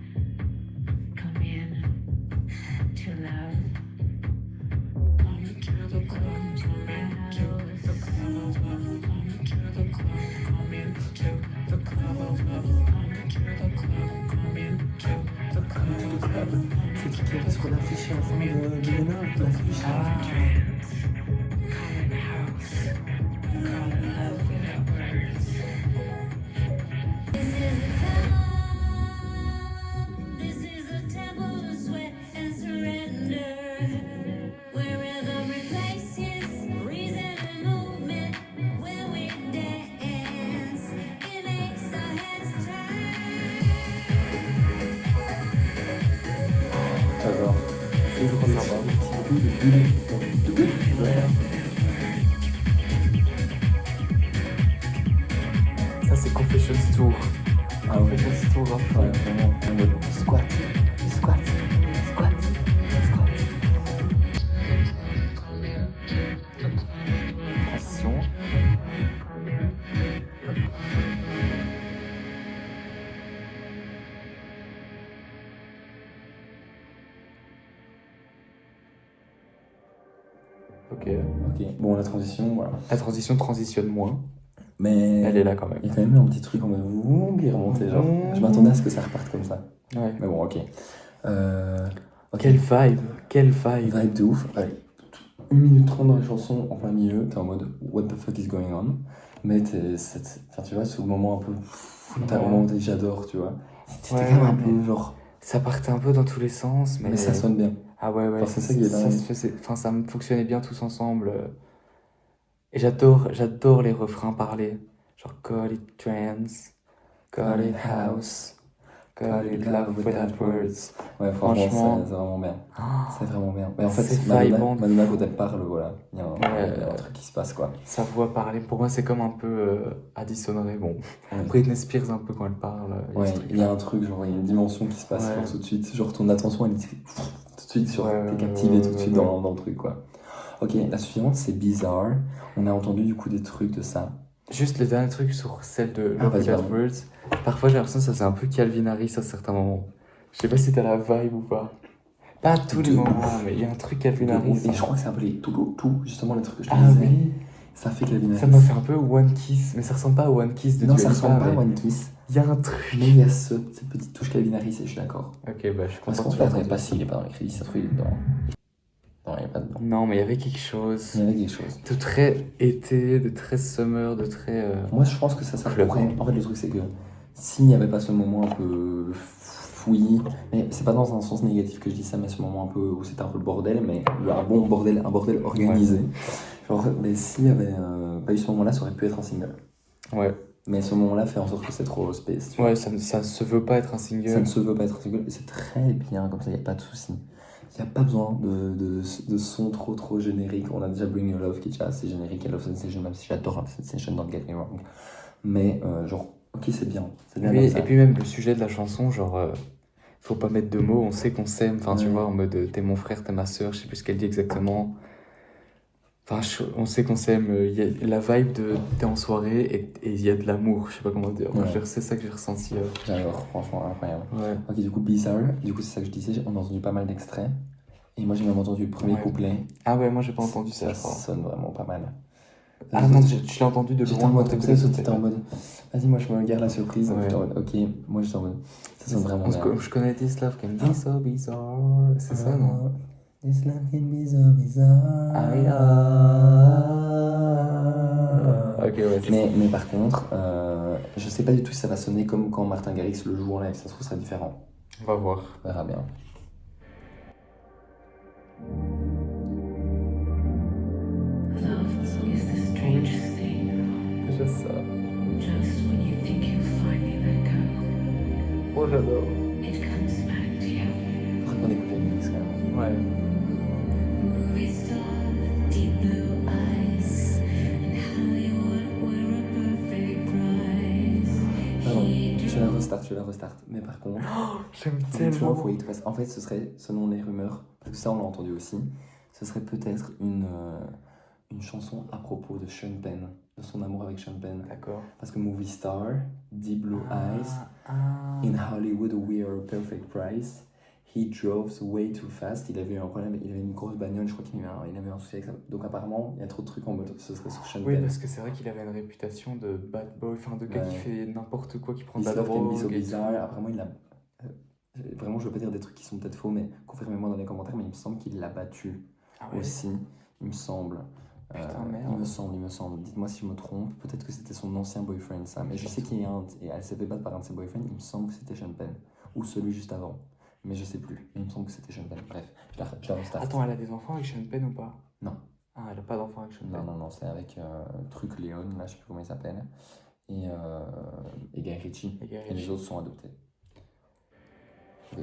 to love. C'est ce qu'il y avait sur l'affiche à la fin de Léonard, l'affiche. Trance. Call it house. Call it love without words. This is a temple of sweat and surrender, where every place is reason and movement. When we dance, it makes our heads turn. J'adore. Et je crois que ça va. Le petit bout de bulle. Ça, c'est Confessions Tour. Ah ouais. Confessions Tour, hein. Ouais, vraiment. En mode squat. Squat. Squat. Squat. Transition. Ok, bon, la transition, voilà. La transition transitionne moins. Mais Elle est là quand même. il y a quand même eu un petit truc en mode qui est remonté, genre. Je m'attendais à ce que ça reparte comme ça. Ouais. Mais bon, ok. Ok. Quelle vibe. Vibe de ouf. Ouais. 1 minute 30 dans la chanson, en plein milieu, t'es en mode what the fuck is going on? Mais enfin, tu vois, c'est le moment un peu. T'as un moment où t'es j'adore, tu vois. C'était quand même un peu genre. Ça partait un peu dans tous les sens, Mais ça sonne bien. Ah ouais, Enfin, c'est ça qui est dingue. Ça me fonctionnait bien tous ensemble. Et j'adore les refrains parlés. Genre call it trance, call it house, call it love without words. Ouais, franchement, Franchement. c'est vraiment bien. C'est vraiment bien. Mais en C'est fait, vibant. Madonna, quand elle parle, voilà, il y a Ouais. un truc qui se passe, quoi. Sa voix parlée, pour moi, c'est comme un peu Addison Rae. Bon, Ouais. Britney Spears, un peu quand elle parle. Ouais, ce truc-là. il y a un truc, genre, il y a une dimension qui se passe Ouais. genre, tout de suite. Genre, ton attention, elle est tout de suite sur. Ouais, T'es captivé tout de ouais, suite ouais. dans le truc, quoi. Ok, la suivante, c'est Bizarre. On a entendu du coup des trucs de ça. Juste le dernier truc sur celle de Ah, Love vas-y, Without pardon. Words. Parfois, j'ai l'impression que ça c'est un peu Calvin Harris à certains moments. Je sais pas si t'as la vibe ou pas. Pas à tous les De moments, ouf. mais il y a un truc Calvin De Harris. ouf. Et je crois que c'est un peu tout, justement, les trucs que je te Ah disais. oui, Ça fait Calvin ça Harris. m'a fait un peu One Kiss, mais ça ressemble pas à One Kiss de Non, Dua ça Lipa, ressemble pas à mais One Kiss. il y a un truc. Mais il y a cette petite touche Calvin Harris et je suis d'accord. Ok, bah je suis Parce content qu'on que ne tu l'aies perdrait entendu. pas s'il est pas dans les crédits, ça se trouve il est dedans. Non, il est pas dedans. Non, mais il y avait quelque chose Il y avait quelque chose. de très été, de très summer, de très. Moi, je pense que ça Club. pourrait. En fait, le truc, c'est que s'il n'y avait pas ce moment un peu fouillis, mais c'est pas dans un sens négatif que je dis ça, mais ce moment un peu où c'était un peu le bordel, mais un bon bordel, un bordel organisé. Genre, mais s'il n'y avait pas eu ce moment-là, ça aurait pu être un single. Ouais, Mais ce moment-là fait en sorte que c'est trop space. Tu vois. ouais, ça se veut pas être un single. Ça ne se veut pas être un single, et c'est très bien, comme ça, il n'y a pas de souci. Il n'y a pas besoin de son trop générique. On a déjà Bring Your Love qui est déjà assez générique, et Love Sensation, même si j'adore Love Sensation, don't get me wrong. Mais genre, ok, c'est bien. C'est bien Oui, comme ça. et puis même le sujet de la chanson, genre, faut pas mettre de mots, on sait qu'on s'aime, enfin tu Ouais. vois, en mode t'es mon frère, t'es ma soeur, je sais plus ce qu'elle dit exactement. Enfin, on sait qu'on s'aime, il y a la vibe de t'es en soirée et il y a de l'amour, je sais pas comment dire. Moi, Ouais. c'est ça que j'ai ressenti. J'adore, franchement, incroyable. Ouais. Ok, du coup, Bizarre, du coup, c'est ça que je disais, on a entendu pas mal d'extraits. Et moi, j'ai même entendu le premier Ouais. couplet. Ah ouais, moi j'ai pas entendu ça, Ça je crois. sonne vraiment pas mal. Ah non, tu l'as entendu de J'étais loin en mode quand comme t'écoutais ça, sur t'étais tes- en mode, vas-y, moi, je me garde la surprise. Ouais. J'étais en mode, ok, moi, j'étais en mode, ça sonne vraiment bien. Je connais This Love Can Be So Bizarre, c'est ça, non? This love can be so bizarre. Aïe, Ok, ouais, c'est ça. Mais par contre, je sais pas du tout si ça va sonner comme quand Martin Garrix le joue en live, ça se trouve, ça sera différent. On va voir. On verra bien. Love is the strangest thing. Déjà ça. Just when you think you've finally let go, Oh, j'adore. it comes back to you. Faudrait qu'on écoute les mix quand même. Ouais. Movie star, deep blue eyes, and Hollywood were a perfect prize. Pardon, je la restart. Mais par contre, J'aime tellement tellement. wait, parce en fait, ce serait, selon les rumeurs, parce que ça, on l'a entendu aussi, ce serait peut-être une chanson à propos de Sean Penn, de son amour avec Sean Penn. D'accord. Parce que Movie Star, Deep Blue Eyes, In Hollywood we are a perfect price. He drove way too fast. Il avait eu un problème, il avait une grosse bagnole, je crois qu'il avait un souci avec ça. Donc apparemment, il y a trop de trucs en mode, ce serait sur Sean Oui, Penn. parce que c'est vrai qu'il avait une réputation de bad boy, enfin de gars qui Ouais. fait n'importe quoi, qui prend de This la Love Can Be So drogue. et tout. Bizarre. Apparemment, il a... Vraiment, je veux pas dire des trucs qui sont peut-être faux, mais confirmez-moi dans les commentaires, mais il me semble qu'il l'a battu Ah ouais. aussi, il me semble. Putain, merde. Il me semble. Dites-moi si je me trompe. Peut-être que c'était son ancien boyfriend, ça. Mais je sais qu'il y a et elle s'est fait battre par un de ses boyfriends. Il me semble que c'était Sean Penn. Ou celui juste avant. Mais je sais plus. Mais il me semble que c'était Sean Penn. Bref, je la restart. Attends, elle a des enfants avec Sean Penn ou pas? Non. Ah, elle a pas d'enfants avec Sean Penn. Non, c'est avec truc Léon, là, je sais plus comment il s'appelle. Et Guy Ritchie. Et Guy Et les Ritchie. autres sont adoptés. Oui.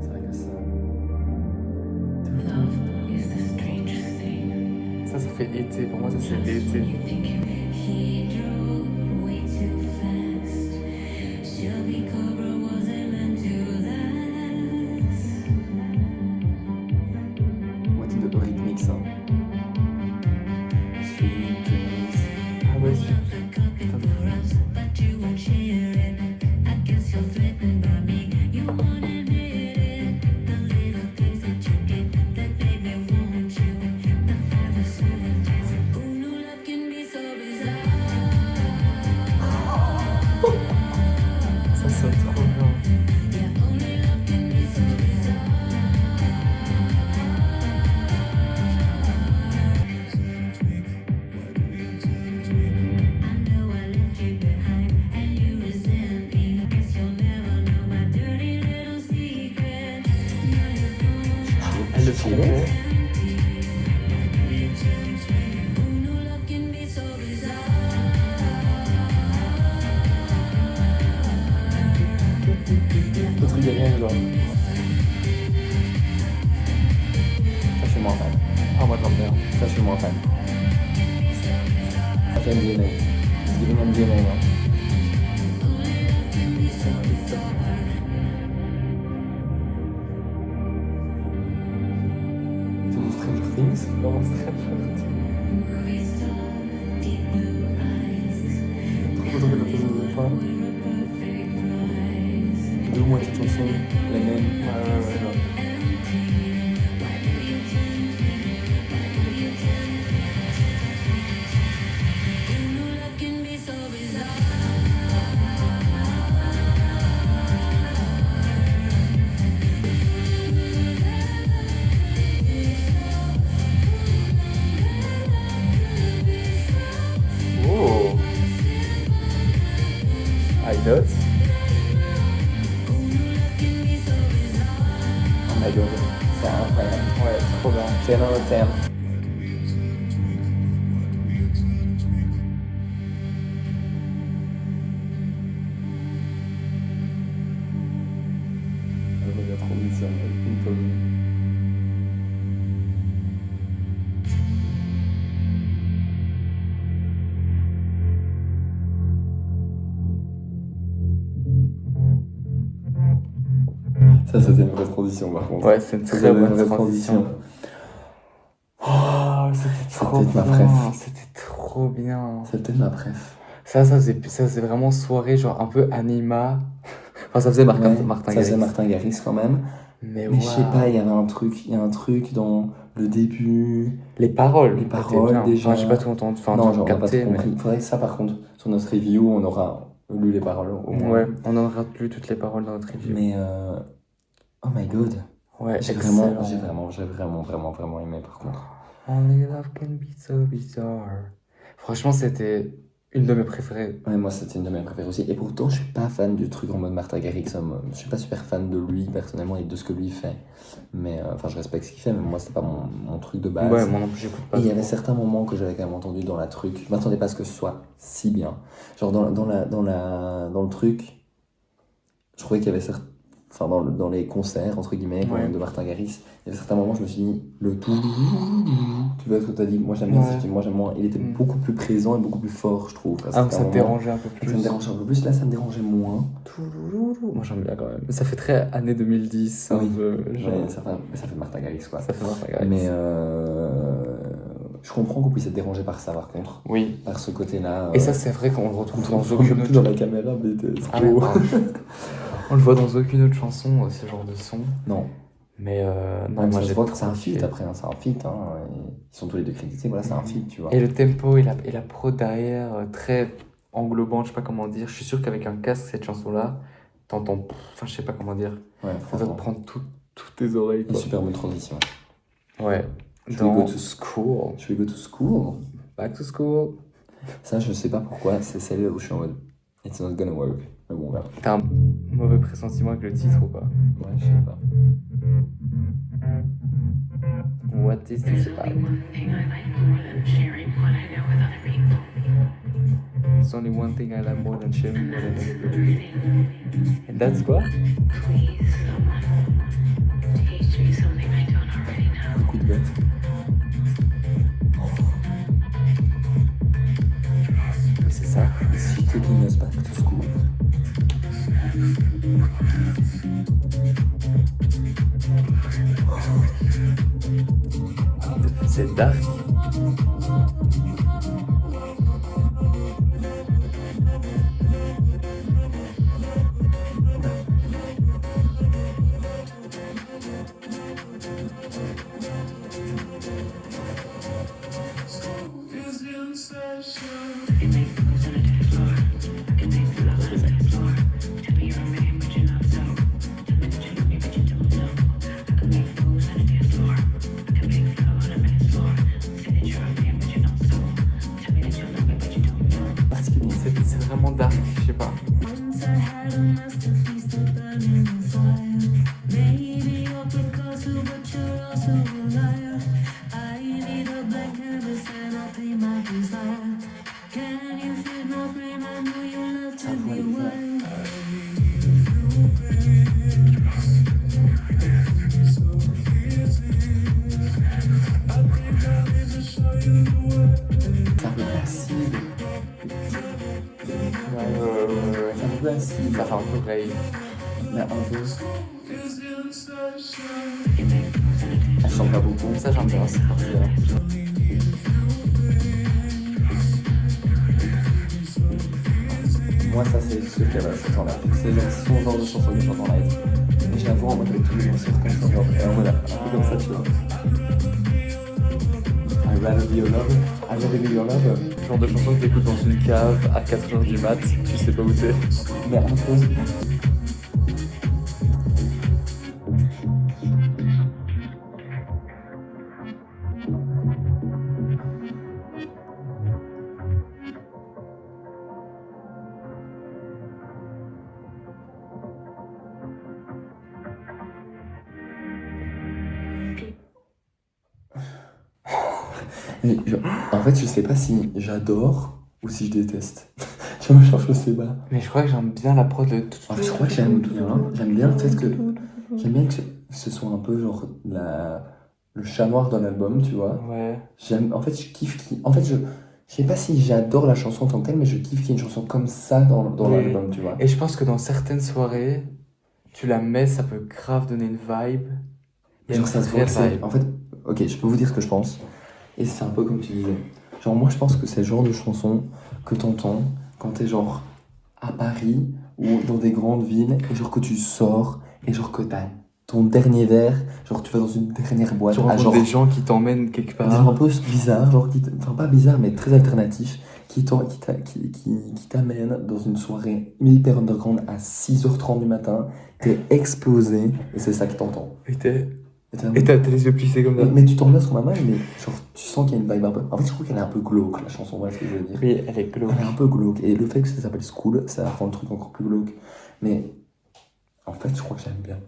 C'est vrai que ça. Love is the strangest thing. Ça fait été. Pour moi, ça c'est l'été. You think you He drove way too fast. Shelby Cobra wasn't meant to last. Moitié de rythmique, ça. Sweet dreams. Ah ouais, The copy for us, but you won't share it. I guess you're threatened by me. You won't admit it. The little things that you get that make me want you. The Feel it. Le truc derrière, genre. Ça, je suis moins fan. Ah, moi j'aime bien. Ça, je suis moins fan. Ça fait MDMA. It's giving MDMA, hein. C'est du Stranger Things. Vraiment Stranger Things. Trop drôle de façon de faire. Deux moitiés de chansons, la même. Ouais. Oh! I note. Oh my god, c'est incroyable. Ouais, trop bien. 10 out of 10. Je reviens trop vite sur une pomme. Ça, c'était une vraie transition par contre. Ouais, c'est une très bonne transition. Oh, c'était trop peut-être ma bien. préf. C'était trop bien. C'est peut-être ma préf. Ça faisait vraiment soirée, genre un peu anima. Enfin, ça faisait Martin Ça Garrix. faisait Martin Garrix quand même. Mais Mais je sais waouh. pas, il y a un truc dans le début. Les paroles. Les étaient paroles, bien. déjà. Enfin, j'ai pas tout entendu. Enfin, Non, tout genre, on n'a pas capté, tout compris. Faudrait que ça, par contre, sur notre review, on aura lu les paroles au moins. Ouais, on aura lu toutes les paroles dans notre review. Mais, oh my god. Ouais, J'ai excellent. vraiment aimé par contre. Only love can be so bizarre. Franchement, c'était une de mes préférées. Ouais, moi, c'était une de mes préférées aussi. Et pourtant, je suis pas fan du truc en mode Martin Garrix. Je suis pas super fan de lui, personnellement, et de ce que lui fait. Mais, enfin, je respecte ce qu'il fait, mais moi, c'était pas mon truc de base. Ouais, moi non plus, j'écoute pas. Et il y avait trop. certains moments que j'avais quand même entendu dans la truc. Je m'attendais pas à ce que ce soit si bien. Genre dans le truc, je trouvais qu'il y avait enfin dans les concerts entre guillemets Ouais. de Martin Garrix, il y avait certains moments je me suis dit le tout. Tu vois ce que t'as dit? Moi j'aime bien Ouais. ce style, moi j'aime moins. Il était Mm. beaucoup plus présent et beaucoup plus fort, je trouve. Ah, donc ça te dérangeait un peu Ça me plus. dérangeait un peu plus. Là ça me dérangeait moins. Moi j'aime bien quand même. Ça fait très année 2010. Oui. Un peu, genre. Ouais, ça fait Martin Garrix quoi. Ça fait Martin Garrix. Mais je comprends qu'on puisse être dérangé par ça par contre. Oui. Par ce côté-là. Et ça, c'est vrai qu'on le retrouve dans on aucune plus autre dans la caméra, mais c'est Ah, trop. merde, pardon. On le voit dans aucune autre chanson, ce genre de son. Non. Mais non, Même moi ça se j'ai voit que trop c'est un feat kiffé. après, hein, c'est un feat. Hein, et ils sont tous les deux crédités, voilà, c'est un feat, tu vois. Et le tempo et la prod derrière, très englobante, je sais pas comment dire. Je suis sûr qu'avec un casque, cette chanson-là, t'entends. Enfin, je sais pas comment dire. Ouais, Ça doit te franchement. prendre toutes tes oreilles, Une quoi. super bonne transition. Ouais. Should we go Dans to School. Should we go to school? Back to School. Ça, je sais pas pourquoi, c'est celle où je suis en mode It's not gonna work. Mais bon, voilà. T'as un mauvais pressentiment avec le titre ou pas? Ouais, je sais pas. What is this There's about? only one thing I like more than sharing what I know with other people. It's only one thing I like more than sharing what I know. Everything. And that's quoi? Please, someone teach me something I don't already know. Beaucoup de bêtes. C'est ça. She taking us back to school. C'est dark. I can make moves on a dance floor. I can make love on a dance floor. Tell me you're a man, but you're not so. Tell me that you love me, but you don't know. I can make moves on a dance floor. I can make love on a dance floor. Say that you're a man, but you're not so. Tell me that you love me, but you don't know. Particulier. C'est vraiment dark, je sais pas. Once I had a masterpiece, the burning fire. Maybe you're Picasso, but you're also back to the sand, I'll pay my desire. Can you feel my flame? I know you love to be one. C'est un peu acide. C'est un peu acide. Ça fait un peu rave. Mais un peu. Elle chante pas beaucoup. Ça, j'aime bien, c'est parti. Moi, ça, c'est ce qu'elle va chanter en live. C'est genre son genre de chanson que je chante en live. Et je la vois en mode avec tous les morceaux comme ça, genre, et en mode un peu comme ça, tu vois. I'd rather be your lover. I'd rather be your lover. Genre de chanson que t'écoutes dans une cave à 4h du mat, tu sais pas où t'es. Mais un peu. Mais en fait, je sais pas si j'adore ou si je déteste. Tu vois, genre, je sais pas. Mais je crois que j'aime bien la prod de tout. En fait, je crois que j'aime bien le fait que ce soit un peu genre le chat noir d'un album, tu vois. Ouais. En fait, je kiffe en fait, je sais pas si j'adore la chanson en tant que telle, mais je kiffe qu'il y ait une chanson comme ça dans Oui. l'album, tu vois. Et je pense que dans certaines soirées, tu la mets, ça peut grave donner une vibe. Il y a Genre, une ça se voit vraie que c'est... vibe. En fait, ok, je peux vous dire ce que je pense. Et c'est un peu comme tu disais. Genre, moi, je pense que c'est le genre de chanson que t'entends quand t'es genre à Paris ou dans des grandes villes et genre que tu sors et genre que t'as ton dernier verre, genre tu vas dans une dernière boîte Tu à rencontres genre des gens qui t'emmènent quelque des gens un part. peu bizarres, genre enfin pas bizarres mais très alternatifs, qui t'amènent dans une soirée hyper underground à 6h30 du matin, t'es explosé et c'est ça qui t'entend. Et t'es- Et t'es un et t'as les yeux plissés comme ça. mais tu t'en sur ma main, mais genre, tu sens qu'il y a une vibe un peu. En fait, je trouve qu'elle est un peu glauque, la chanson, voilà ce que je veux dire. Oui, elle est glauque. Elle est un peu glauque. Et le fait que ça s'appelle School, ça rend le truc encore plus glauque. Mais en fait, je crois que j'aime bien.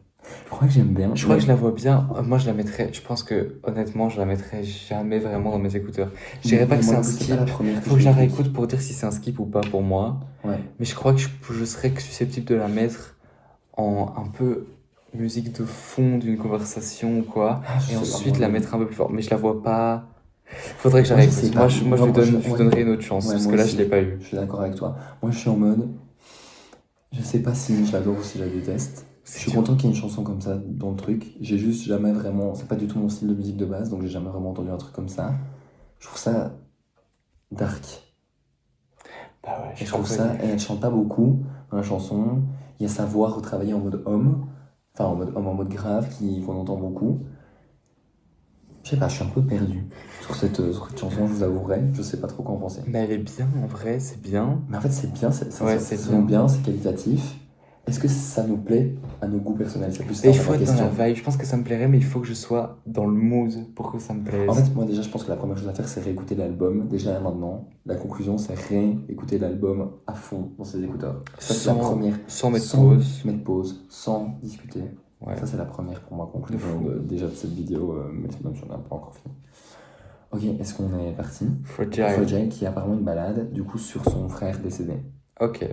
Je crois que j'aime bien. Je crois que je la vois bien. Moi, je la mettrais. Je pense que, honnêtement, je la mettrais jamais vraiment dans mes écouteurs. Je dirais pas que c'est un skip. Faut que je la réécoute pour dire si c'est un skip ou pas pour moi. Ouais. Mais je crois que je serais susceptible de la mettre en un peu musique de fond d'une conversation ou quoi. Et ensuite la mettre un peu plus fort. Mais je la vois pas. Faudrait que je la Moi, je réécoute. sais Moi, pas. je Moi, lui ouais. donnerai une autre chance. Ouais, parce moi que là, aussi. je l'ai pas eu. Je suis d'accord avec toi. Moi, je suis en mode. Je sais pas si je l'adore ou si je la déteste. Je suis content qu'il y ait une chanson comme ça dans le truc. J'ai juste jamais vraiment. C'est pas du tout mon style de musique de base, donc j'ai jamais vraiment entendu un truc comme ça. Je trouve ça dark. Bah ouais, Et je trouve ça. Et elle chante pas beaucoup dans la chanson. Il y a sa voix retravaillée en mode homme. Enfin, en mode homme, en mode grave, qu'on entend beaucoup. Je sais pas, je suis un peu perdu sur cette chanson, je vous avouerai. Je sais pas trop quoi en penser. Mais elle est bien, en vrai, c'est bien. Mais en fait, c'est bien, Ouais, ça c'est sonne bien. bien, c'est qualitatif. Est-ce que ça nous plaît à nos goûts personnels? C'est plus ça Et il en fait, faut la être dans question. la vibe. Je pense que ça me plairait, mais il faut que je sois dans le mood pour que ça me plaise. En fait, moi déjà, je pense que la première chose à faire, c'est réécouter l'album. Déjà maintenant, la conclusion, c'est réécouter l'album à fond dans ses écouteurs. Ça, c'est la première. Sans mettre Sans pause. mettre pause, sans discuter. Ouais. Ça, c'est la première pour moi conclusion De fou. déjà de cette vidéo, mais même si on n'a pas encore fini. Ok, est-ce qu'on est parti? Fragile. Fragile qui est apparemment une balade, du coup, sur son frère décédé. Ok.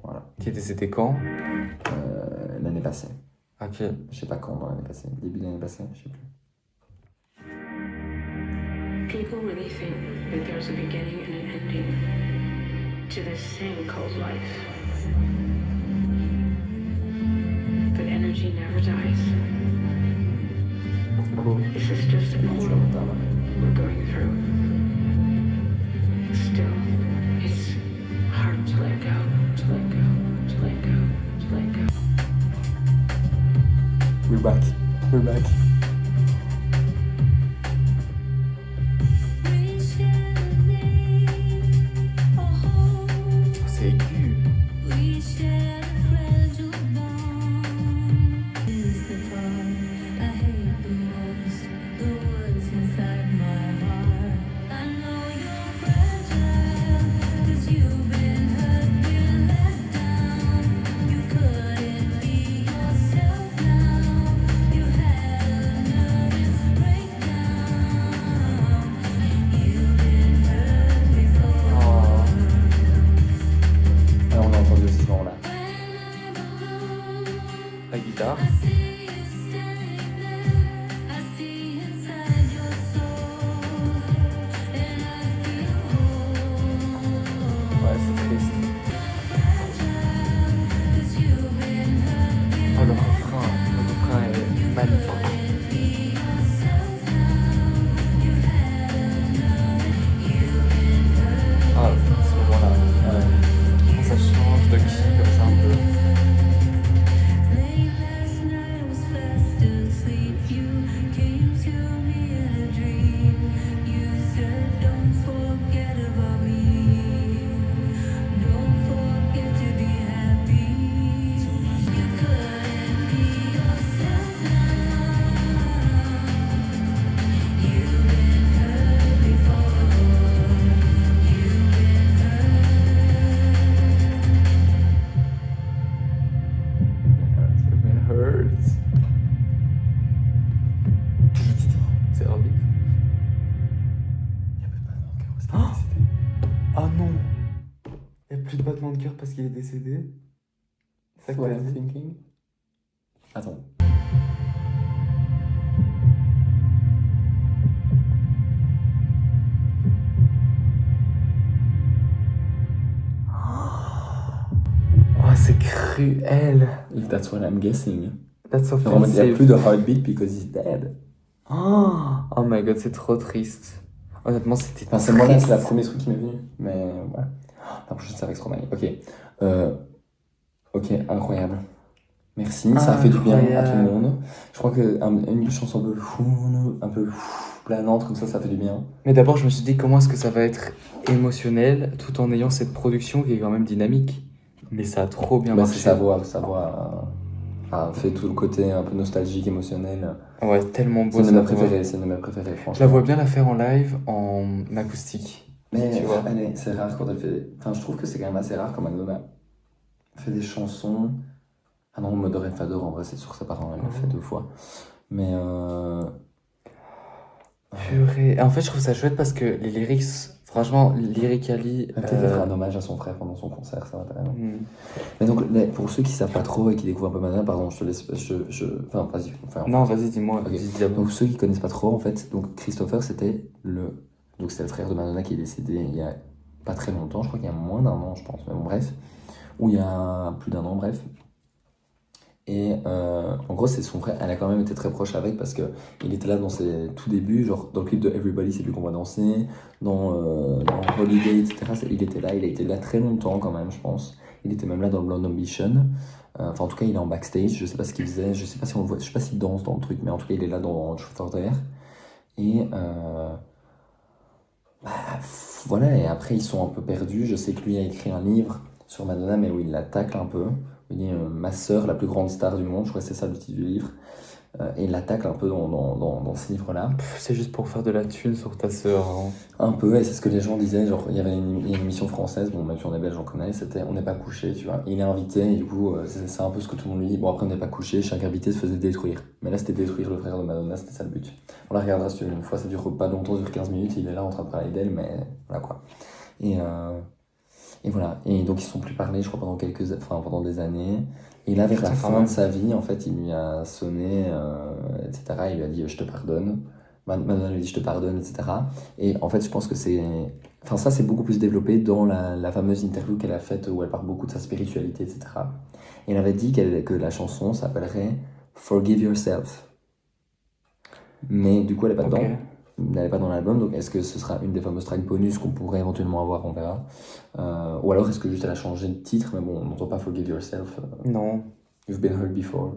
Voilà. Qui était, c'était quand? L'année passée. Ok. Je sais pas quand dans l'année passée. Début de l'année passée, je sais plus. People really think that there's a beginning and an ending to this thing called life. But energy never dies. This is just a portal we're going through. Still, it's hard to let go, to let go, to let go, to let go. We're back. We're back. We share a name, a home. C'est aigu. We share a fragile bond. Is the part I hate the most, the words inside my heart. I know you're fragile, 'cause you've been hurt, been let down. You couldn't be yourself now. You had a Ah non! Il n'y a plus de battement de cœur parce qu'il est décédé. C'est ça que What t'as I'm dit? thinking. Attends. Oh, c'est cruel! If that's what I'm guessing. That's Genre, en mode, il n'y a offensive. plus de heartbeat because he's dead. Oh my god, c'est trop triste. Honnêtement, c'était Enfin, c'est moi là, c'est la triste. première truc qui m'est venu. Mais voilà. La prochaine, c'est avec Stromae. Ok. Ok, incroyable. Merci, ça a fait du bien à tout le Incroyable. monde. Je crois que une chanson un peu planante comme ça fait du bien. Mais d'abord, je me suis dit comment est-ce que ça va être émotionnel tout en ayant cette production qui est quand même dynamique. Mais ça a trop bien Bah, marché. c'est sa voix a fait tout le côté un peu nostalgique, émotionnel. Ouais, tellement beau. C'est une de mes sa voix. préférées, c'est une de mes préférées, Je franchement. la vois bien la faire en live, en acoustique. Mais tu vois. c'est rare quand elle fait. Enfin, je trouve que c'est quand même assez rare quand Madonna fait des chansons. Ah non, Mother and Father, en vrai, c'est sûr que ça part, elle l'a fait 2 fois. Mais Purée. Et en fait, je trouve ça chouette parce que les lyrics, franchement, lyrically. elle a peut-être fait un hommage à son frère pendant son concert, ça va tellement. hmm. Mais donc, pour ceux qui savent pas trop et qui découvrent un peu Madonna, pardon, je te laisse. Enfin, vas-y. Enfin, Non, vas-y, dis-moi. Ok. Dis d'abord. Donc, ceux qui connaissent pas trop, en fait, donc Christopher, c'était le frère de Madonna qui est décédé il y a pas très longtemps, je crois qu'il y a moins d'1 an, je pense, mais bon, bref. Ou il y a plus d'1 an, bref. Et en gros, c'est son frère, elle a quand même été très proche avec parce qu'il était là dans ses tout débuts, genre dans le clip de Everybody, c'est lui qu'on voit danser, dans Holiday, etc. Il était là, il a été là très longtemps quand même, je pense. Il était même là dans Blonde Ambition. Enfin, en tout cas, il est en backstage, je sais pas ce qu'il faisait, je sais pas si on le voit, je sais pas s'il danse dans le truc, mais en tout cas, il est là dans Truth or Dare. Et voilà, et après, ils sont un peu perdus. Je sais que lui a écrit un livre sur Madonna, mais où il la tacle un peu. Il dit ma sœur, la plus grande star du monde, je crois que c'est ça le titre du livre. Et il la tacle un peu dans ce livre-là. C'est juste pour faire de la thune sur ta sœur. Hein. Un peu, et c'est ce que les gens disaient. Genre, il y avait une émission française, bon, même si on est belge, j'en connais, c'était On n'est pas couché, tu vois. Il est invité, et du coup, c'est un peu ce que tout le monde lui dit. Bon, après, on n'est pas couché, chaque invité se faisait détruire. Mais là, c'était détruire le frère de Madonna, c'était ça le but. On la regardera si tu veux une fois, ça dure pas longtemps, ça dure 15 minutes, il est là en train de parler d'elle, mais voilà quoi. Et voilà, et donc ils ne sont plus parlé, je crois, pendant des années. Et là, vers la Putain, quand fin même. de sa vie, en fait, il lui a sonné, etc. Il lui a dit je te pardonne. Madonna lui dit je te pardonne, etc. Et en fait, je pense que c'est. Enfin, ça, c'est beaucoup plus développé dans la fameuse interview qu'elle a faite où elle parle beaucoup de sa spiritualité, etc. Et elle avait dit que la chanson s'appellerait Forgive Yourself. Mais du coup, elle n'est pas Ok. dedans. Elle n'est pas dans l'album, donc est-ce que ce sera une des fameuses tracks bonus qu'on pourrait éventuellement avoir, on verra. Ou alors est-ce que juste elle a changé de titre, mais bon, on n'entend pas Forgive Yourself. Non. You've been hurt before.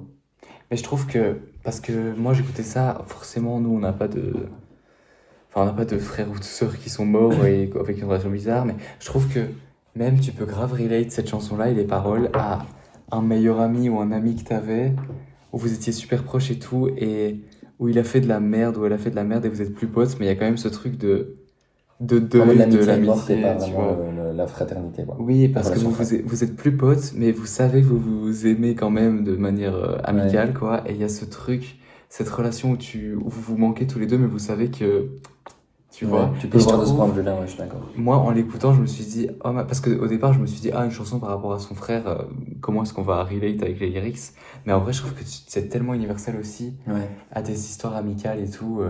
Mais je trouve que, parce que moi j'écoutais ça, forcément nous on n'a pas de... Enfin on n'a pas de frères ou de sœurs qui sont morts et avec une relation bizarre, mais je trouve que même tu peux grave relate cette chanson-là et les paroles à un meilleur ami ou un ami que t'avais, où vous étiez super proches et tout, et où il a fait de la merde, ou elle a fait de la merde et vous êtes plus potes, mais il y a quand même ce truc de En mode, deuil, de l'amitié est morte et l'amitié, pas tu vraiment vois. la fraternité, quoi. Oui, parce que relation vous êtes plus potes, mais vous savez que vous vous aimez quand même de manière amicale, quoi. Et il y a ce truc, cette relation où vous vous manquez tous les deux, mais vous savez que, tu Ouais, vois. tu peux Et le voir de ce trouve- point de vue-là, ouais, je suis d'accord. Moi, en l'écoutant, je me suis dit, parce qu'au départ, je me suis dit, une chanson par rapport à son frère, comment est-ce qu'on va relate avec les lyrics? Mais en vrai, je trouve que c'est tellement universel aussi, Ouais. à des histoires amicales et tout.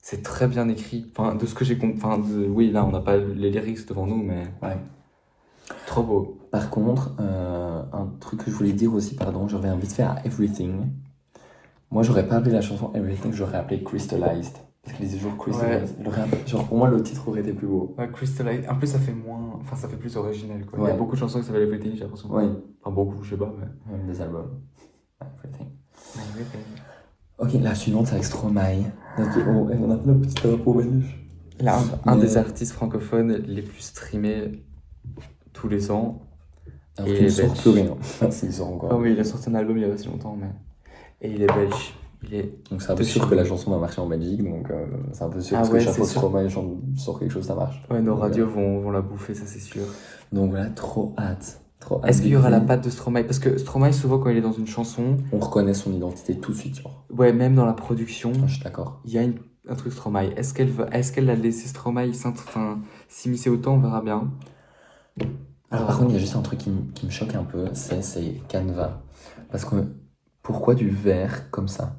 C'est très bien écrit. Enfin, de ce que j'ai compris. Oui, là, on n'a pas les lyrics devant nous, mais Ouais. trop beau. Par contre, un truc que je voulais dire aussi, pardon, je reviens vite fait à Everything. Moi, j'aurais pas appelé la chanson Everything, j'aurais appelé Crystallized. Parce qu'il disait toujours Crystallized. Genre, pour moi, le titre aurait été plus beau. Ouais, Crystallize. En plus, ça fait moins. Enfin, ça fait plus original, quoi. Il y a Ouais. beaucoup de chansons qui s'appellent Everything, j'ai l'impression. Ouais, Enfin, beaucoup, je sais pas, mais. même des albums. Everything. Ok, la suivante, c'est avec Stromae. Donc, on a plein de petits drapeaux belges. Là, un Mais- des artistes francophones les plus streamés tous les ans. Alors Et qu'il ne les sort Belges. plus rien. S'il sort encore. Ah oui, il a sorti un album il y a pas si longtemps, mais. Et il est belge. Il est. Donc c'est un peu de sûr chez que la nous. chanson va marcher en Belgique, donc c'est un peu sûr Ah parce ouais, que chaque c'est fois que sûr. Stromae sort quelque chose, ça marche. Ouais, nos Donc, radios vont la bouffer, ça c'est sûr. Donc voilà, trop hâte. Trop hâte Est-ce qu'il y aura la d'écouter. patte de Stromae? Parce que Stromae, souvent, quand il est dans une chanson, On reconnaît son identité tout de suite, genre. ouais, même dans la production, Je suis d'accord. il y a une. un truc Stromae. Est-ce qu'elle a laissé Stromae s'immiscer autant? On verra bien. Alors, par contre, il y a juste un truc qui me choque un peu, c'est Canva. Parce que pourquoi du vert comme ça?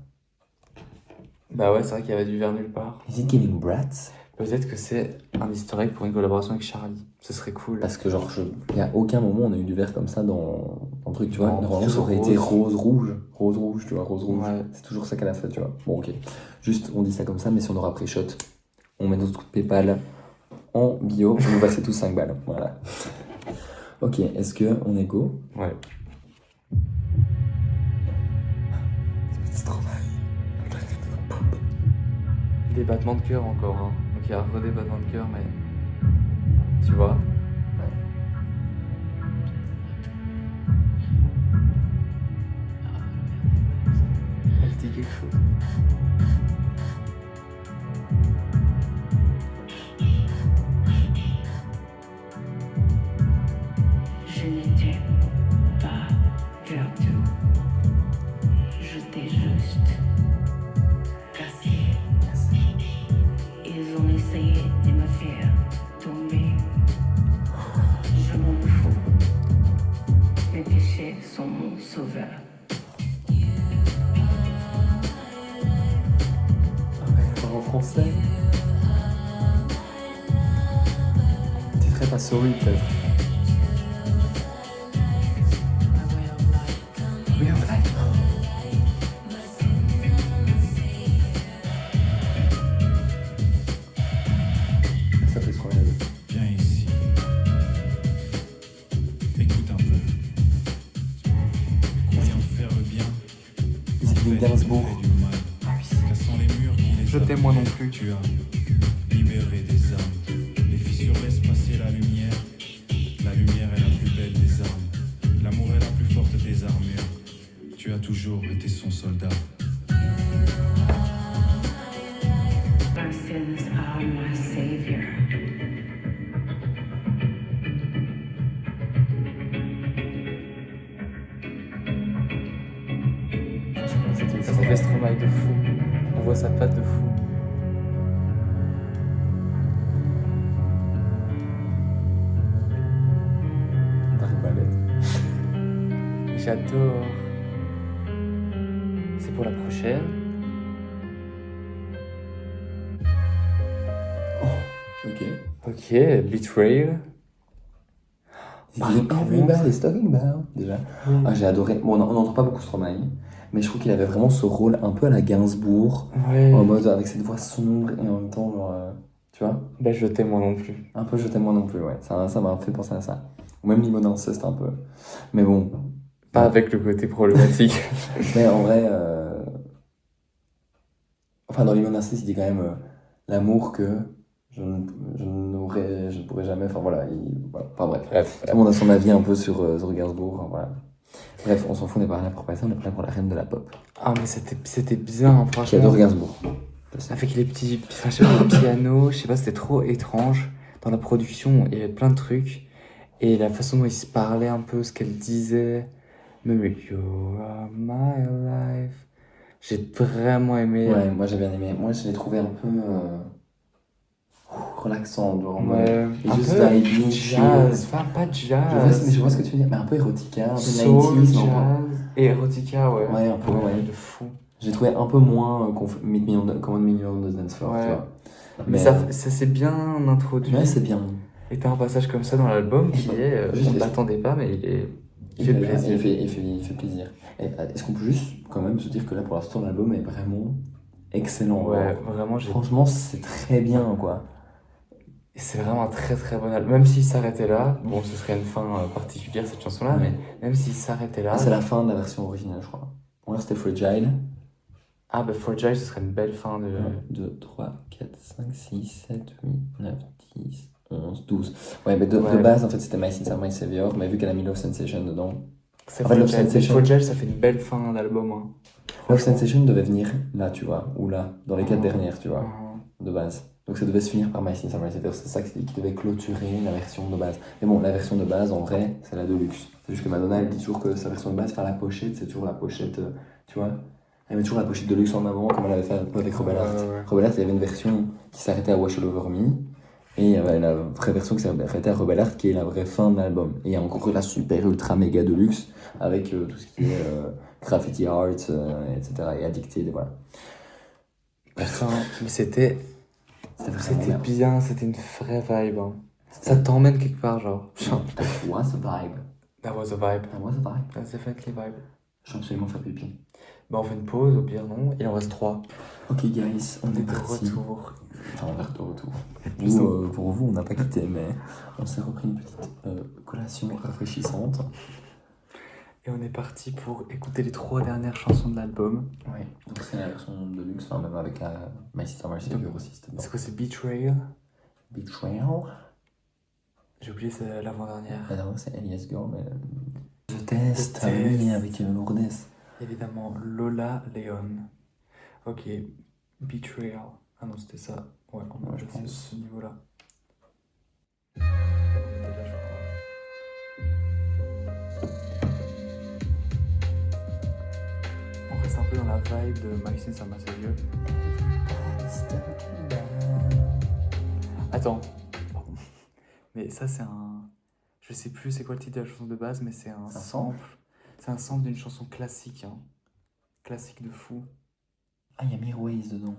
Bah ouais, c'est vrai qu'il y avait du verre nulle part. Is it giving brats? Peut-être que c'est un easter egg pour une collaboration avec Charlie. Ce serait cool. Parce que genre, il n'y a aucun moment où on a eu du vert comme ça dans le truc, tu vois. Non, Normalement, ça toujours aurait été rose. rose-rouge, tu vois, rose-rouge. Ouais. C'est toujours ça qu'elle a fait, tu vois. Bon, ok. Juste, on dit ça comme ça, mais si on aura pré-shot, on met notre coup de PayPal en bio, on nous va c'est tous 5 balles. Voilà. Ok, est-ce qu'on est go? Ouais. C'est trop mal. Des battements de cœur encore. Hein. Donc il y a des battements de cœur, mais. Tu vois? Elle dit quelque chose. Je n'étais pas perdu. Je t'ai juste cassé. Ils ont essayé de me faire tomber. Je m'en fous. Mes déchets sont mon sauveur. En français. T'es très pas sorry peut-être. Oui, en fait. Ça fait trop bien. Viens ici. Écoute un peu. Croyant faire le bien, Is it giving Gainsbourg? fait du mal. Cassant les murs qui les Je t'aime moi non arrêtent, plus. Tu as libéré des âmes. Les fissures laissent passer la lumière. La lumière est la plus belle des armes. L'amour est la plus forte des armures. Tu as toujours été son soldat. My sins are my savior. Ça fait Stromae de fou. On voit sa patte de fou. J'adore. C'est pour la prochaine. Ok. Ok, Betrayal. Is it everybody's talking about? Déjà. Ah, j'ai adoré. Bon, on n'entend pas beaucoup Stromae, mais je trouve qu'il avait vraiment ce rôle un peu à la Gainsbourg, Ouais. en mode avec cette voix sombre et en même temps, genre, tu vois, Bah, je t'aime moi non plus. un peu je t'aime moi non plus, ouais. Ça m'a fait penser à ça. Ou même Limon Inceste un peu. Mais bon. Pas avec le côté problématique. Mais en vrai, enfin, dans Limon Inceste, il dit quand même l'amour que je ne pourrais jamais. Enfin, voilà. Voilà. Enfin, bref. Bref. Tout le monde a son avis un peu sur Gainsbourg. Voilà. Bref, on s'en fout, on n'est pas là pour parler de ça, on est pas là pour la reine de la pop. Ah, mais c'était bien, Qui franchement. adore Gainsbourg. Je sais. Avec les petits, enfin, je sais pas, les pianos, je sais pas, c'était trop étrange. Dans la production, il y avait plein de trucs. Et la façon dont ils se parlaient un peu, ce qu'elle disait. Même le You are my life. J'ai vraiment aimé. Ouais, moi j'ai bien aimé. Moi je l'ai trouvé un peu relaxant, genre en mode. Ouais, Et un juste peu vibing, chill. jazz, enfin pas jazz. Je vois ce que tu veux dire, mais un peu érotica, un peu Soul, 90s, non, jazz et erotica, ouais. Ouais, un peu, ouais. De fou. J'ai trouvé un peu moins Common Million de Dance Floor, Ouais. tu vois. Mais ça s'est bien introduit. Ouais, c'est bien. Et t'as un passage comme ça dans l'album qui est. Juste- On ne l'attendait pas, mais il fait est là, plaisir. il fait plaisir. Et, est-ce qu'on peut juste quand même se dire que là pour l'instant l'album est vraiment excellent. Ouais, vraiment, Franchement, c'est très bien quoi. c'est vraiment un très très bon album. Même s'il s'arrêtait là, bon, ce serait une fin particulière cette chanson-là, Ouais. mais même s'il s'arrêtait là. Ah, c'est la fin de la version originale, je crois. Bon, là c'était Fragile. Ah, bah, For Jai, ce serait une belle fin de. 1, 2, 3, 4, 5, 6, 7, 8, 9, 10, 11, 12. Ouais, mais de Ouais. base, en fait, c'était My Sins Are My Savior, mais vu qu'elle a mis Love Sensation dedans. C'est En fait, For Love Jai. Sensation- For Jai, ça fait une belle fin d'album. Hein. Love Sensation devait venir là, tu vois, ou là, dans les 4 Mhm. dernières, tu vois, Mhm. de base. Donc ça devait se finir par My Sins Are My Savior, c'est ça qui devait clôturer la version de base. Mais bon, la version de base, en vrai, c'est la Deluxe. C'est juste que Madonna, elle dit toujours que sa version de base, faire la pochette, c'est toujours la pochette, tu vois, Elle met toujours la pochette de luxe en avant, comme elle avait fait un peu avec Rebel Heart. Ouais. Rebel Heart, il y avait une version qui s'arrêtait à Wash All Over Me. Et il y avait la vraie version qui s'arrêtait à Rebel Heart, qui est la vraie fin de l'album. Et il y a encore la super ultra méga de luxe, avec tout ce qui est graffiti art, etc. Et addicted, et voilà. Putain, mais c'était vraiment bien, c'était une vraie vibe. Hein. Ça t'emmène quelque part, genre. That was a vibe. That was a vibe. That was a vibe. That's definitely vibe. Je vais absolument faire pipi. Bah, on fait une pause, au pire, non. Il en reste 3. Ok, guys, on est De parti. retour. Enfin, on est de retour. Plus Nous, pour vous, on n'a pas quitté, mais on s'est repris une petite collation rafraîchissante. Et on est parti pour écouter les 3 dernières chansons de l'album. Ouais, donc c'est la version de luxe, enfin même avec la My Sister Mercy aussi, c'était bon. C'est quoi, c'est Betrayal? Betrayal. J'ai oublié, c'est l'avant-dernière. La dernière, c'est Elias Girl, mais. The Test, The oui, Test. avec Lourdes. Évidemment, Lola Leon. Ok, Betrayal. Ah non, c'était ça. Ouais, on Ouais, a je passé pense. ce niveau-là. Déjà, je crois. On reste un peu dans la vibe de My Sins Are My Savior. Attends. Pardon. Mais ça, c'est un. Je sais plus c'est quoi le titre de la chanson de base, mais c'est un C'est un sample. C'est un sample d'une chanson classique. Hein. Classique de fou. Ah, il y a Mirways dedans.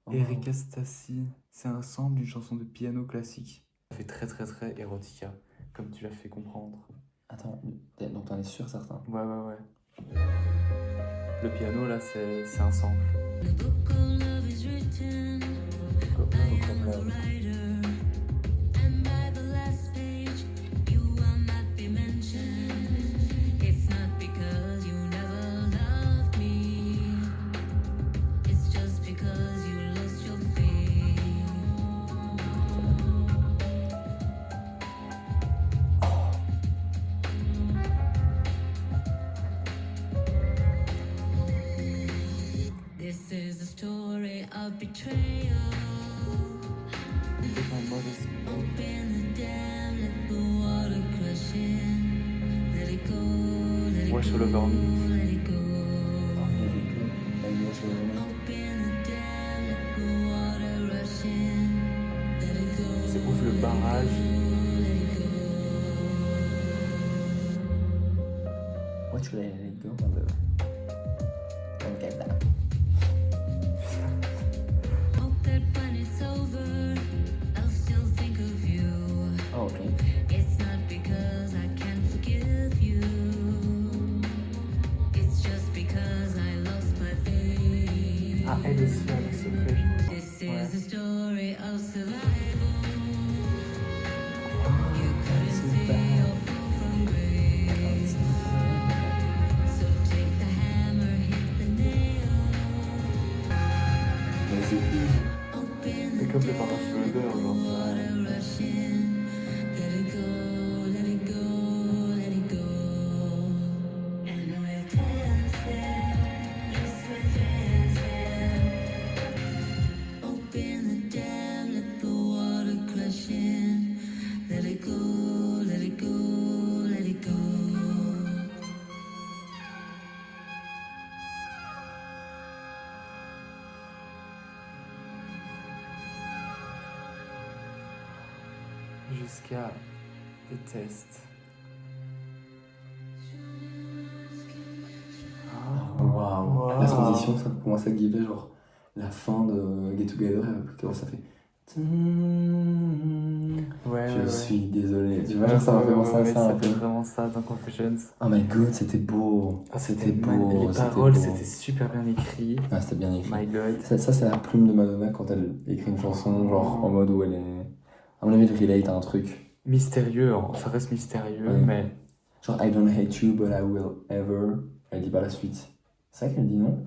Oh. Erika Stassi. C'est un sample d'une chanson de piano classique. Ça fait très très très érotica, comme tu l'as fait comprendre. Attends, donc t'en es sûr, certain? Ouais, ouais, ouais. Le piano, là, c'est un sample. The book of love is written by another writer, and by the last page you will not be mentioned. It's not because you never loved me, it's just because you lost your faith. This is the story of betrayal. Open the dam, let the water crush in. Let it go, let it Wash go, All Over Me. let it go. Ah, Open the dam, let the water rush in. Let it go, C'est ouf le barrage. let it go. What should I let go on the. On get that. Hope that when it's over, I'll still think of you. Oh, ok. It's not because I can't forgive you. It's just because I lost my faith. Ah, elle aussi, elle a soufflé, je crois. This Ouais. is the story of survival. You couldn't stay or fall from grace. So take the hammer, hit the nail. Mais c'est cool. Open C'est the comme le barrage de l'odeur, genre. water rush in. Let it go, let it go, let it go. And we're dancing, yes we're dancing. Open the dam, let the water crush in. Let it go, let it go, let it go. Jusqu'à le test. Waouh. La transition, ça commence à giver, genre la fin de Get Together, et plutôt ça fait. Ouais, Je suis désolé. Tu vois, genre, ça m'a fait penser à ça un ça peu. fait vraiment ça dans Confessions. Oh my god, c'était beau. Ah, C'était beau. Les c'était paroles, beau. c'était super bien écrit. Ah, c'était bien écrit. My god. Ça, c'est la plume de Madonna quand elle écrit une chanson, genre en mode où elle est. À mon avis, elle relate à un truc. Mystérieux, hein. Ça reste mystérieux, Ouais. mais Genre, I don't hate you, but I will ever. Elle dit pas la suite. C'est ça qu'elle dit, non?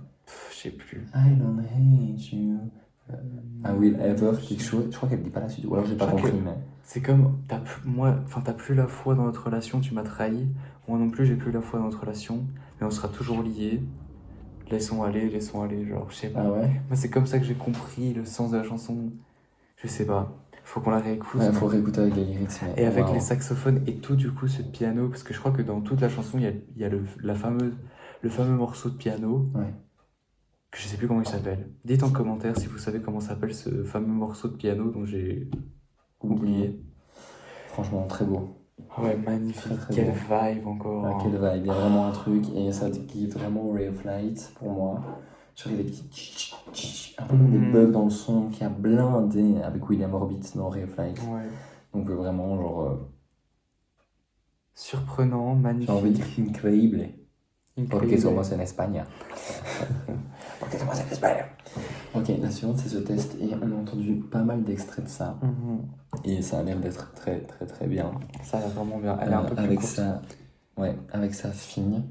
je sais plus. I don't hate you. I will ever, quelque chose. Je crois qu'elle dit pas la suite. Ou alors j'ai pas Je crois compris, que- mais. C'est comme, t'as plus la foi dans notre relation, tu m'as trahi. Moi non plus, j'ai plus la foi dans notre relation, mais on sera toujours liés. Laissons aller, genre, je sais pas. Ah ouais? Moi, c'est comme ça que j'ai compris le sens de la chanson. Je sais pas. Faut qu'on la réécoute. Ouais, faut réécouter avec les lyrics. Mais... Et avec Wow. les saxophones et tout, du coup, ce piano, parce que je crois que dans toute la chanson, il y a le fameux morceau de piano. Ouais. que je sais plus comment il s'appelle. Dites en commentaire si vous savez comment s'appelle ce fameux morceau de piano dont j'ai oublié. Franchement, très beau. Ah ouais, magnifique. Très, très Quelle beau. vibe encore. Ah, quelle vibe, il y a vraiment un truc et ça qui est vraiment Ray of Light pour moi. Genre, il y a des petits un peu comme des bugs dans le son qui a blindé avec William Orbit dans Ray of Light. Ouais. Donc vraiment, genre, Surprenant, j'ai magnifique. envie de dire increíble. Porque Incroyable. somos en España. Porque somos en España. Ok, la suivante c'est ce test et on a entendu pas mal d'extraits de ça Mhm. et ça a l'air d'être très très très bien. Ça a l'air vraiment bien. Elle est un peu plus avec courte. sa, ouais, avec sa fille.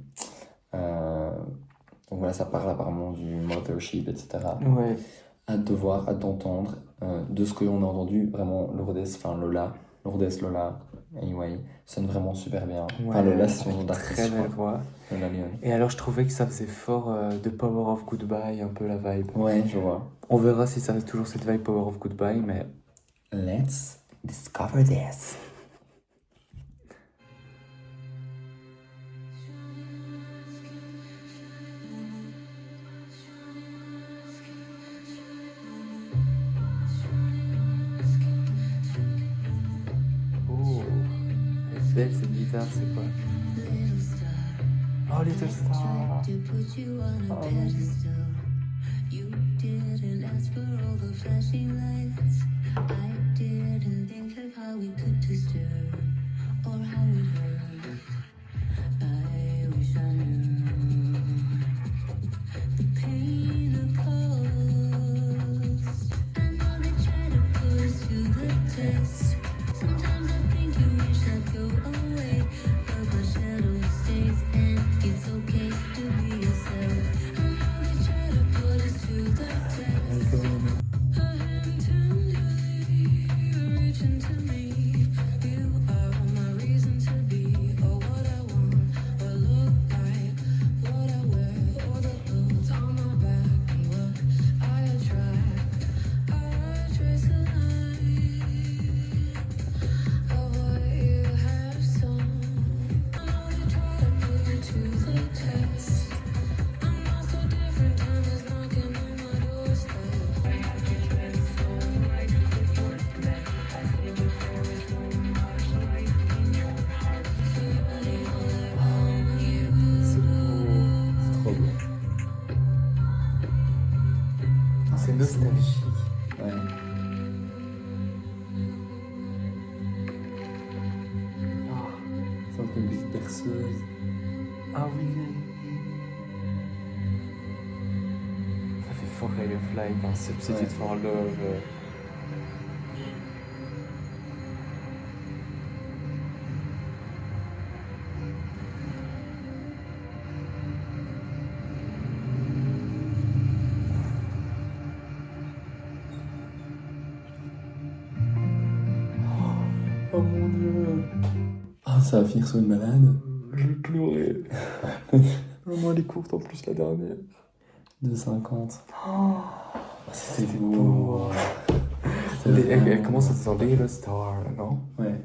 Donc voilà, ça parle apparemment du mothership, etc. Ouais. Hâte de voir, hâte d'entendre. De ce que l'on a entendu, vraiment Lourdes, Lola, anyway, sonne vraiment super bien. Enfin, Lola, c'est son nom d'artiste, Très je belle crois. voix. Lola Leon. Et alors, je trouvais que ça faisait fort de Power of Goodbye, un peu la vibe. Ouais, je vois. On verra si ça reste toujours cette vibe Power of Goodbye, mais Let's discover this. oh, elle est belle cette guitare, c'est quoi? Oh, Little Star. To put you on a pedestal. You didn't ask for all the flashing lights. I didn't think of how we could disturb or how it hurt. I wish I knew the pain it caused. I know they try to put us to the test. Sometimes I think you wish I'd go away, but my shadow stays, and it's okay to be yourself. I know they try to put us to the test. A hand tenderly reaching to me. You are my reason to be, or what I want, or look like, what I wear, or the clothes on my back, and what I attract. I trace a line of what you have sown. I know they try to put you to the test. I'm not so different, time is knocking on my doorstep. C'est trop beau. C'est nostalgique. Ouais. C'est un peu une petite perceuse. Ah oui. Ça fait fort Ray of Light, un substitute Ouais. for love. Oh mon dieu. Ah, ça va finir sur une malade. J'ai pleuré. Vraiment, elle est courte en plus la dernière. 2,50. Oh, C'était beau. beau. Elle commence à se dire Little Star, non? Ouais.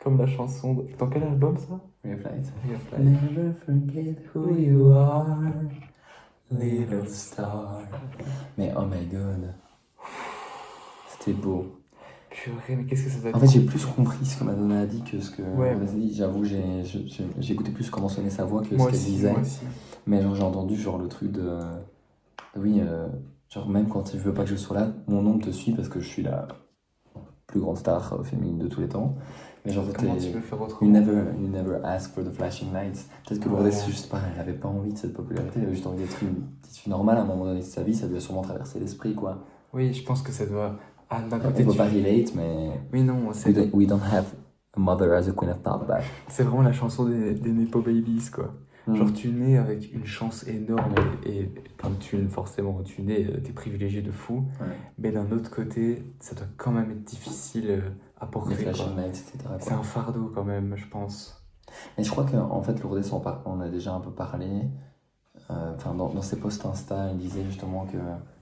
Comme la chanson. Dans quel album ça? Ray of Light. Ray of Light. Never forget who you are, little star. Mais oh my god. C'était beau. Purée, mais qu'est-ce que ça doit être? En fait, j'ai plus compris ce que Madonna a dit que ce que Ouais. Madonna a dit. J'avoue, j'ai écouté plus comment sonnait sa voix que Moi ce qu'elle aussi, disait. moi aussi. Mais genre, j'ai entendu genre le truc de... Oui, genre même quand tu veux pas que je sois là, mon nom te suit parce que je suis la plus grande star féminine de tous les temps. Mais genre, Comment tu t'es... peux faire You autrement? never ask for the flashing lights. Peut-être que Lourdes, Ouais. c'est juste pas, elle avait pas envie de cette popularité, elle avait juste envie d'être une petite fille normale à un moment donné de sa vie, ça lui a sûrement traversé l'esprit, quoi. Oui, je pense que ça doit. Ah, d'un On côté, peut pas relate, mais oui, non, we don't have a mother as a queen of pop back. c'est vraiment la chanson des Nepo Babies, quoi. Genre, tu nais avec une chance énorme et plein de thunes, forcément. Tu nais, t'es privilégié de fou. Ouais. Mais d'un autre côté, ça doit quand même être difficile à Les porter, quoi. flashing lights, etc. quoi. C'est un fardeau, quand même, je pense. Mais je crois qu'en fait, Lourdes, on a déjà un peu parlé. Enfin, dans ses posts Insta, il disait justement que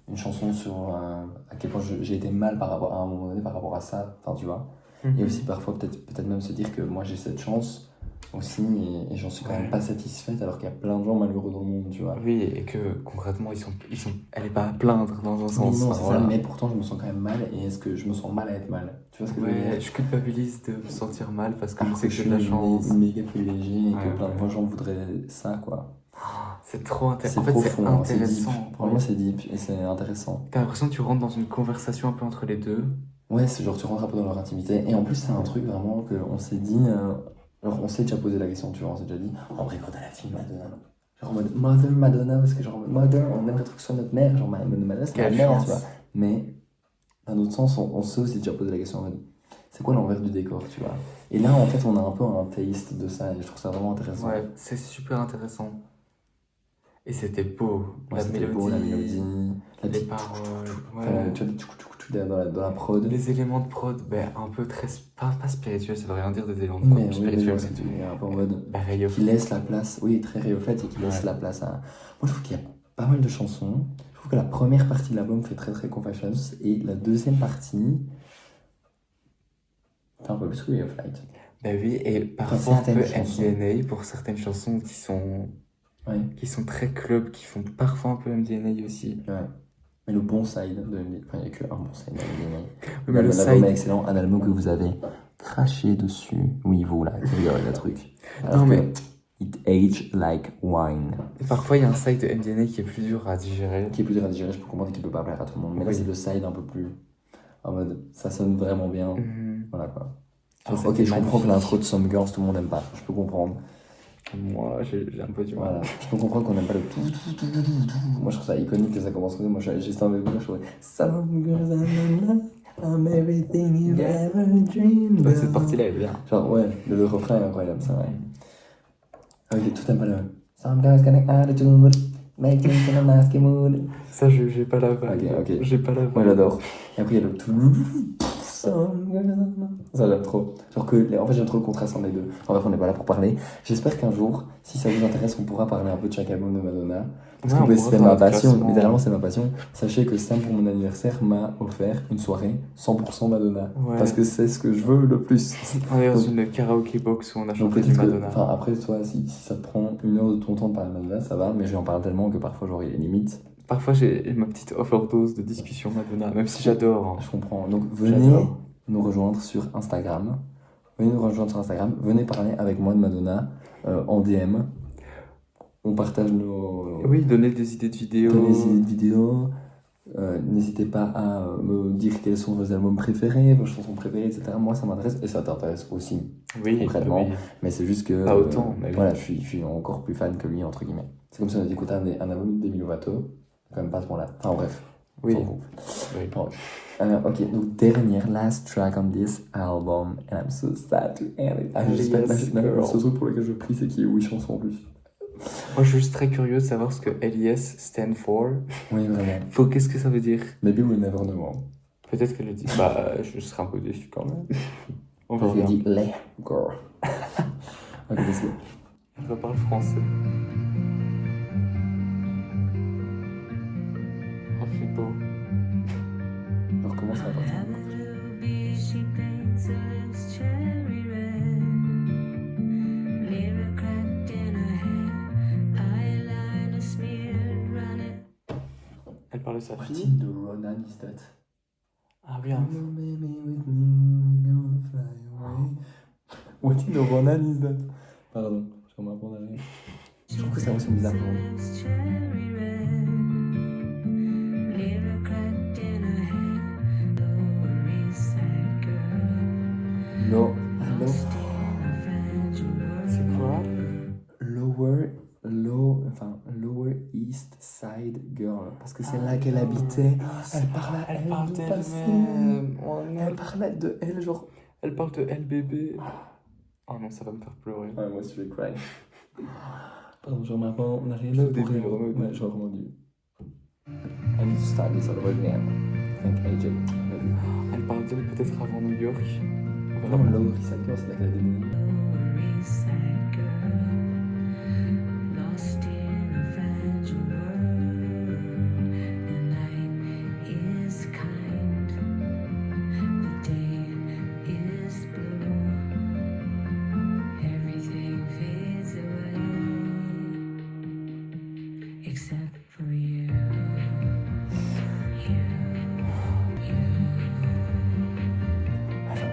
une chanson sur à quel point j'ai été mal par rapport à un moment donné par rapport à ça. Enfin, tu vois. Et aussi parfois peut-être même se dire que moi j'ai cette chance aussi, et j'en suis quand même pas satisfaite alors qu'il y a plein de gens malheureux dans le monde, tu vois. Oui, et que concrètement, elle est pas à plaindre dans un Oui, sens. non, Enfin, c'est voilà. ça, mais pourtant je me sens quand même mal, et est-ce que je me sens mal à être mal? Tu vois ce que je veux Ouais, dire? je culpabilise de me sentir mal parce que je Alors sais que que je j'ai suis de la chance. méga privilégié et Ouais, que plein de ouais. gens voudraient ça, quoi. C'est trop C'est intéressant. En fait, c'est profond, hein, c'est deep. intéressant. Pour moi, c'est deep et c'est intéressant. T'as l'impression que tu rentres dans une conversation un peu entre les deux. Ouais, c'est genre tu rentres un peu dans leur intimité. Et en plus, c'est un truc vraiment qu'on s'est dit. Alors, on s'est déjà posé la question, tu vois, on s'est déjà dit. En vrai, quand elle a fille Madonna. Genre en mode Mother Madonna, parce que genre en mode Mother, on aimerait trop que ce soit notre mère. Genre Madonna, c'est ma Quelle mère, chance. tu vois. Mais d'un autre sens, on s'est aussi déjà posé la question en mode c'est quoi l'envers du décor, tu vois. Et là, en fait, on a un peu un taste de ça et je trouve ça vraiment intéressant. Ouais, c'est super intéressant. Et c'était beau. Ouais, La c'était mélodie, beau, la mélodie, la les petite. paroles. Enfin, Ouais. tu vois, dans la prod. Les éléments de prod, ben, un peu très. Pas spirituel, ça veut rien dire des éléments de Oui, prod mais oui, mais spirituels. genre, c'est un peu en mode. Ben, Ray of- Qui laisse la place, oui, très réoflète et qui laisse Ouais. la place à. Moi, je trouve qu'il y a pas mal de chansons. Je trouve que la première partie de l'album fait très très Confessions et la deuxième partie fait un peu plus Ray of Light. Ben oui, et parfois un peu certaines chansons. MDNA pour certaines chansons Ouais, qui sont très club, qui font parfois un peu MDNA aussi. ouais. Mais le bon side de MD, enfin, il n'y a que un bon side de MDNA. Oui, mais le L'album side. est excellent, un album que vous avez craché dessus. Oui, vous là, qui rigolez le truc. Alors Non, que mais- It age like wine. Et parfois il y a un side de MDNA qui est plus dur à digérer. Qui est plus dur à digérer, je peux comprendre qu'il peut pas plaire à tout le monde. Mais là, Oui. c'est le side un peu plus. En mode, ça sonne vraiment bien. Mhm. Voilà quoi. Ah, Ok, c'était je comprends que magnifique. l'intro de Some Girls, tout le monde n'aime pas. Je peux comprendre. Moi, j'ai un peu du mal. Voilà. Je peux comprendre qu'on n'aime pas le tout. Moi, je trouve ça iconique que ça commence comme ça. Moi, j'ai ça avec vous. Je trouvais Some girls I'm in love, I'm everything you ever dreamed Ouais, of. cette partie-là est bien. Genre, ouais, le refrain est incroyable, ça, ouais. Ok, tout t'aimes pas le. Some girls got an attitude, make things in a nasty mood. Ça, j'ai pas la vibe. Ok, ok. J'ai pas la vibe. Moi, j'adore. Et après, il y a le tout. Ça, j'aime trop. Genre que, en fait, j'aime trop le contraste entre les deux. Enfin, bref, on n'est pas là pour parler. J'espère qu'un jour, si ça vous intéresse, on pourra parler un peu de chaque album de Madonna. Parce Ouais, que on pourra c'est faire ma un passion. classement. Littéralement, c'est ma passion. Sachez que Sam, pour mon anniversaire, m'a offert une soirée 100% Madonna. Ouais. Parce que c'est ce que je veux le plus. On est dans une karaoké box où on a Donc chanté du peut-être que, Madonna. enfin après toi, si ça te prend une heure de ton temps de parler de Madonna, ça va, mais j'en parle tellement que parfois j'aurai les limites. Parfois, j'ai ma petite overdose de discussion Madonna, même si j'adore. Hein. Je comprends. Donc venez J'adore. nous rejoindre sur Instagram. Venez nous rejoindre sur Instagram. Venez parler avec moi de Madonna en DM. On partage nos Oui, donner des idées de vidéos. donner des idées de vidéos. N'hésitez pas à me dire quels sont vos albums préférés, vos chansons préférées, etc. Moi, ça m'intéresse et ça t'intéresse aussi. Oui, concrètement. oui. Mais c'est juste que. Pas autant, mais oui. Voilà, je suis encore plus fan que lui, entre guillemets. C'est comme si on avait écouté un album de Demi Lovato. Quand même pas à ce point-là. Enfin bref. Oui. on s'en fout. Oui. Bon. Ok, donc dernière, last track on this album. And I'm so sad to end it. Ah, j'espère Yes, que girl. ce truc pour lequel je prie, c'est qu'il y ait 8 chansons en plus. Moi, je suis juste très curieux de savoir ce que LIS stand for. Oui, vraiment. Qu'est-ce que ça veut dire? Maybe we'll never know. Hein. Peut-être qu'elle le dit. Bah, je serais un peu déçu quand même. On va Parce qu'il voir. dit les girl. Ok, let's go. Je parle français. Oh, c'est beau. Je recommence à partir. Elle parle de sa What fille. in the Ronan is that? Ah oui, hein. What in the Ronan is that? Pardon, je vais m'apprendre à rire. Je trouve que ça sonne bizarre. Low, C'est quoi? Lower East Side Girl. Parce que c'est là qu'elle habitait. Elle parlait à Elle parle du passé. d'elle-même. Oh non. Elle parlait de elle, genre. Elle parle de LBB. Oh non, ça va me faire pleurer. Ouais, moi aussi je vais cry. Pardon, je remarque pas, on arrive Là, au pour début, rire. vraiment au début. Ouais, je reprends au début. I need to start this all over again. Thank AJ. Maybe. Elle parle d'elle peut-être avant New York. On va Non, voir. Lower East Side Girl, c'est là qu'elle a déménagé.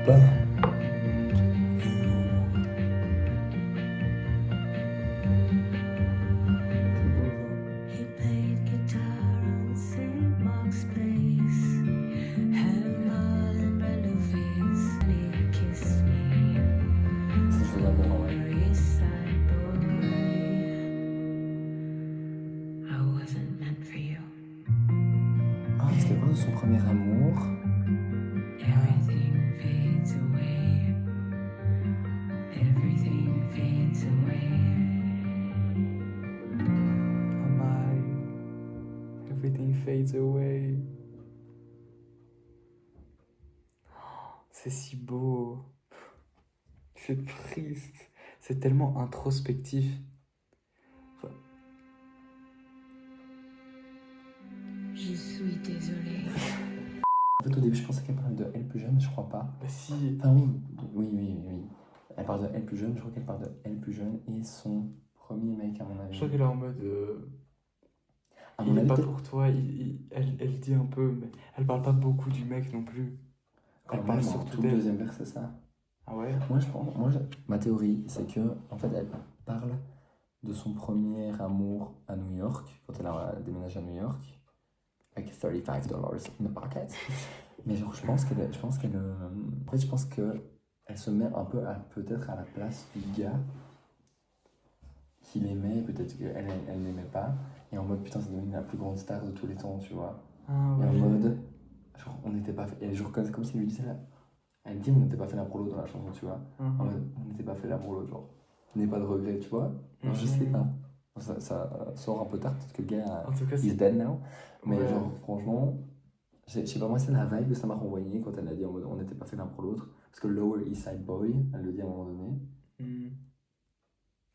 pas. He played guitar on St. Mark's Place. Had Marlon Brando face, and he kissed me. C'est une chose d'amour, ouais. East Side boy. I wasn't meant for you. Ah, parce qu'elle parle de son premier amour. Everything fades away. Everything fades away. Oh my, everything fades away. C'est si beau. C'est triste. C'est tellement introspectif. Je suis désolée. En fait, au début, je pensais qu'elle parlait de elle plus jeune, je crois pas. Bah si. Enfin, oui. Elle parle de elle plus jeune, je crois qu'elle parle de elle plus jeune et son premier mec, à mon avis. Je crois qu'elle est en mode. À Il mon est avis, pas peut-être pour toi. Elle dit un peu, mais elle parle pas beaucoup du mec non plus. quand Elle parle même, surtout tout le d'elle. deuxième vers, c'est ça. Ah ouais? Moi, ma théorie, c'est que, en fait, elle parle de son premier amour à New York, quand elle a déménagé à New York, avec $35 in the pocket. Mais genre, je pense qu'elle, en fait, je pense que elle se met un peu peut-être à la place du gars qu'il aimait, peut-être qu'elle elle n'aimait pas, et en mode putain, c'est devenu la plus grande star de tous les temps, tu vois. Ah Et en ouais. mode, genre, on n'était pas fait, et genre, comme s'il lui disait là, elle dit, on n'était pas fait l'un pour l'autre dans la chanson, tu vois. En mode, on n'était pas fait l'un pour l'autre, genre, n'aie pas de regrets, tu vois. Non, je sais pas. Ça sort un peu tard, peut-être que le gars En tout cas, is c'est. dead now. Mais Ouais. genre, franchement, je sais pas, moi, c'est la vibe que ça m'a renvoyé quand elle a dit en mode on n'était pas fait l'un pour l'autre. Parce que Lower East Side Boy, elle le dit à un moment donné. Hmm.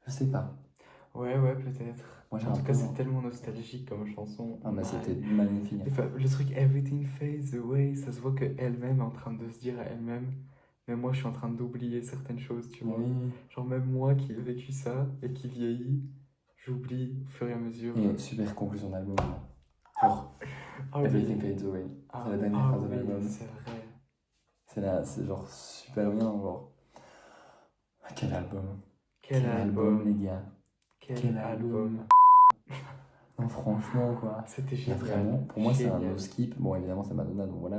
Je sais pas. Ouais, peut-être. Moi, j'ai En un tout peu. cas, c'est tellement nostalgique comme chanson. Ah, bah, Ouais. c'était magnifique. Enfin, le truc Everything Fades Away, ça se voit qu'elle-même est en train de se dire à elle-même, mais moi je suis en train d'oublier certaines choses, tu vois. Oui. Genre même moi qui ai vécu ça et qui vieillit, j'oublie au fur et à mesure. Et super conclusion d'album. Genre, Ah oui. Everything Fades Away. Ah, C'est la dernière ah phrase de oui, l'album. c'est vrai. C'est genre super bien, genre. Quel album. Quel album, les gars. quel album. Non, franchement, quoi. C'était Il y a génial. vraiment, pour moi, c'est un Génial. no skip. Bon, évidemment, c'est Madonna, donc voilà,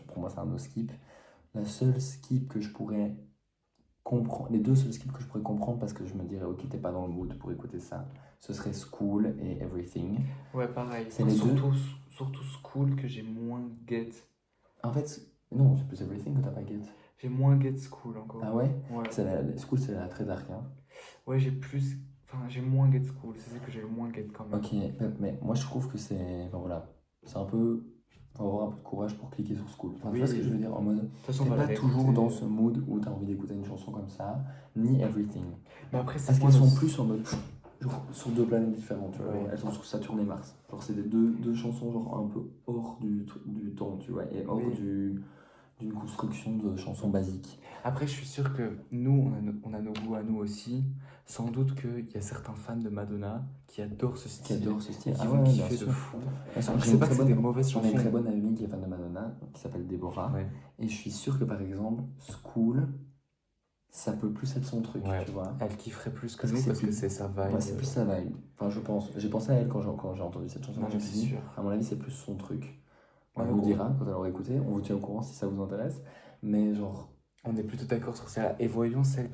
pour moi, c'est un no skip. La seule skip que je pourrais comprendre, les deux seuls skips que je pourrais comprendre parce que je me dirais, ok, t'es pas dans le mood pour écouter ça, ce serait School et Everything. Ouais, pareil. C'est les Surtout School que j'ai moins get. En fait, non, c'est plus Everything que t'as pas get. J'ai moins get School encore. Ah ouais? Ouais. School, c'est la très dark, hein. Ouais, j'ai plus. Enfin, j'ai moins get School. C'est ça que j'ai le moins get quand même. Ok, mais moi je trouve que c'est. Enfin voilà, c'est un peu. Faut avoir un peu de courage pour cliquer sur School. Enfin, tu vois ce que je veux dire? En mode. De toute façon, T'es on va pas la toujours réécouter. dans ce mood où t'as envie d'écouter une chanson comme ça, ni Everything. Mais après, c'est Parce moins qu'elles sont nos- plus en mode. Genre sur deux planètes différentes, tu vois. Ouais. Elles sont sur Saturne et Mars. Genre c'est des deux chansons genre un peu hors du temps, tu vois, et hors Oui. d'une construction de chansons basiques. Après, je suis sûr que nous, on a nos goûts à nous aussi. Sans doute qu'il y a certains fans de Madonna qui adorent ce Qui style. adorent ce style. Et qui Ah vont ouais, bien kiffer de sûr. fou. Bien sûr. Je J'ai sais une pas très que c'est des bonne- mauvaises J'en ai une chansons. très bonne amie qui est fan de Madonna, qui s'appelle Déborah. Ouais. Et je suis sûr que par exemple, School, ça peut plus être son truc, Ouais. tu vois. Elle kifferait plus que Parce que nous c'est parce que plus- c'est sa vibe. Ouais, c'est plus sa vibe. Enfin, je pense. J'ai pensé à elle quand j'ai entendu cette chanson. Non, Je me mais suis c'est dit, sûr. à mon avis, c'est plus son truc. On Ouais, nous donc, dira quand elle aura écouté. On vous tient au courant si ça vous intéresse. Mais genre, On est plutôt d'accord sur celle-là. Et voyons celles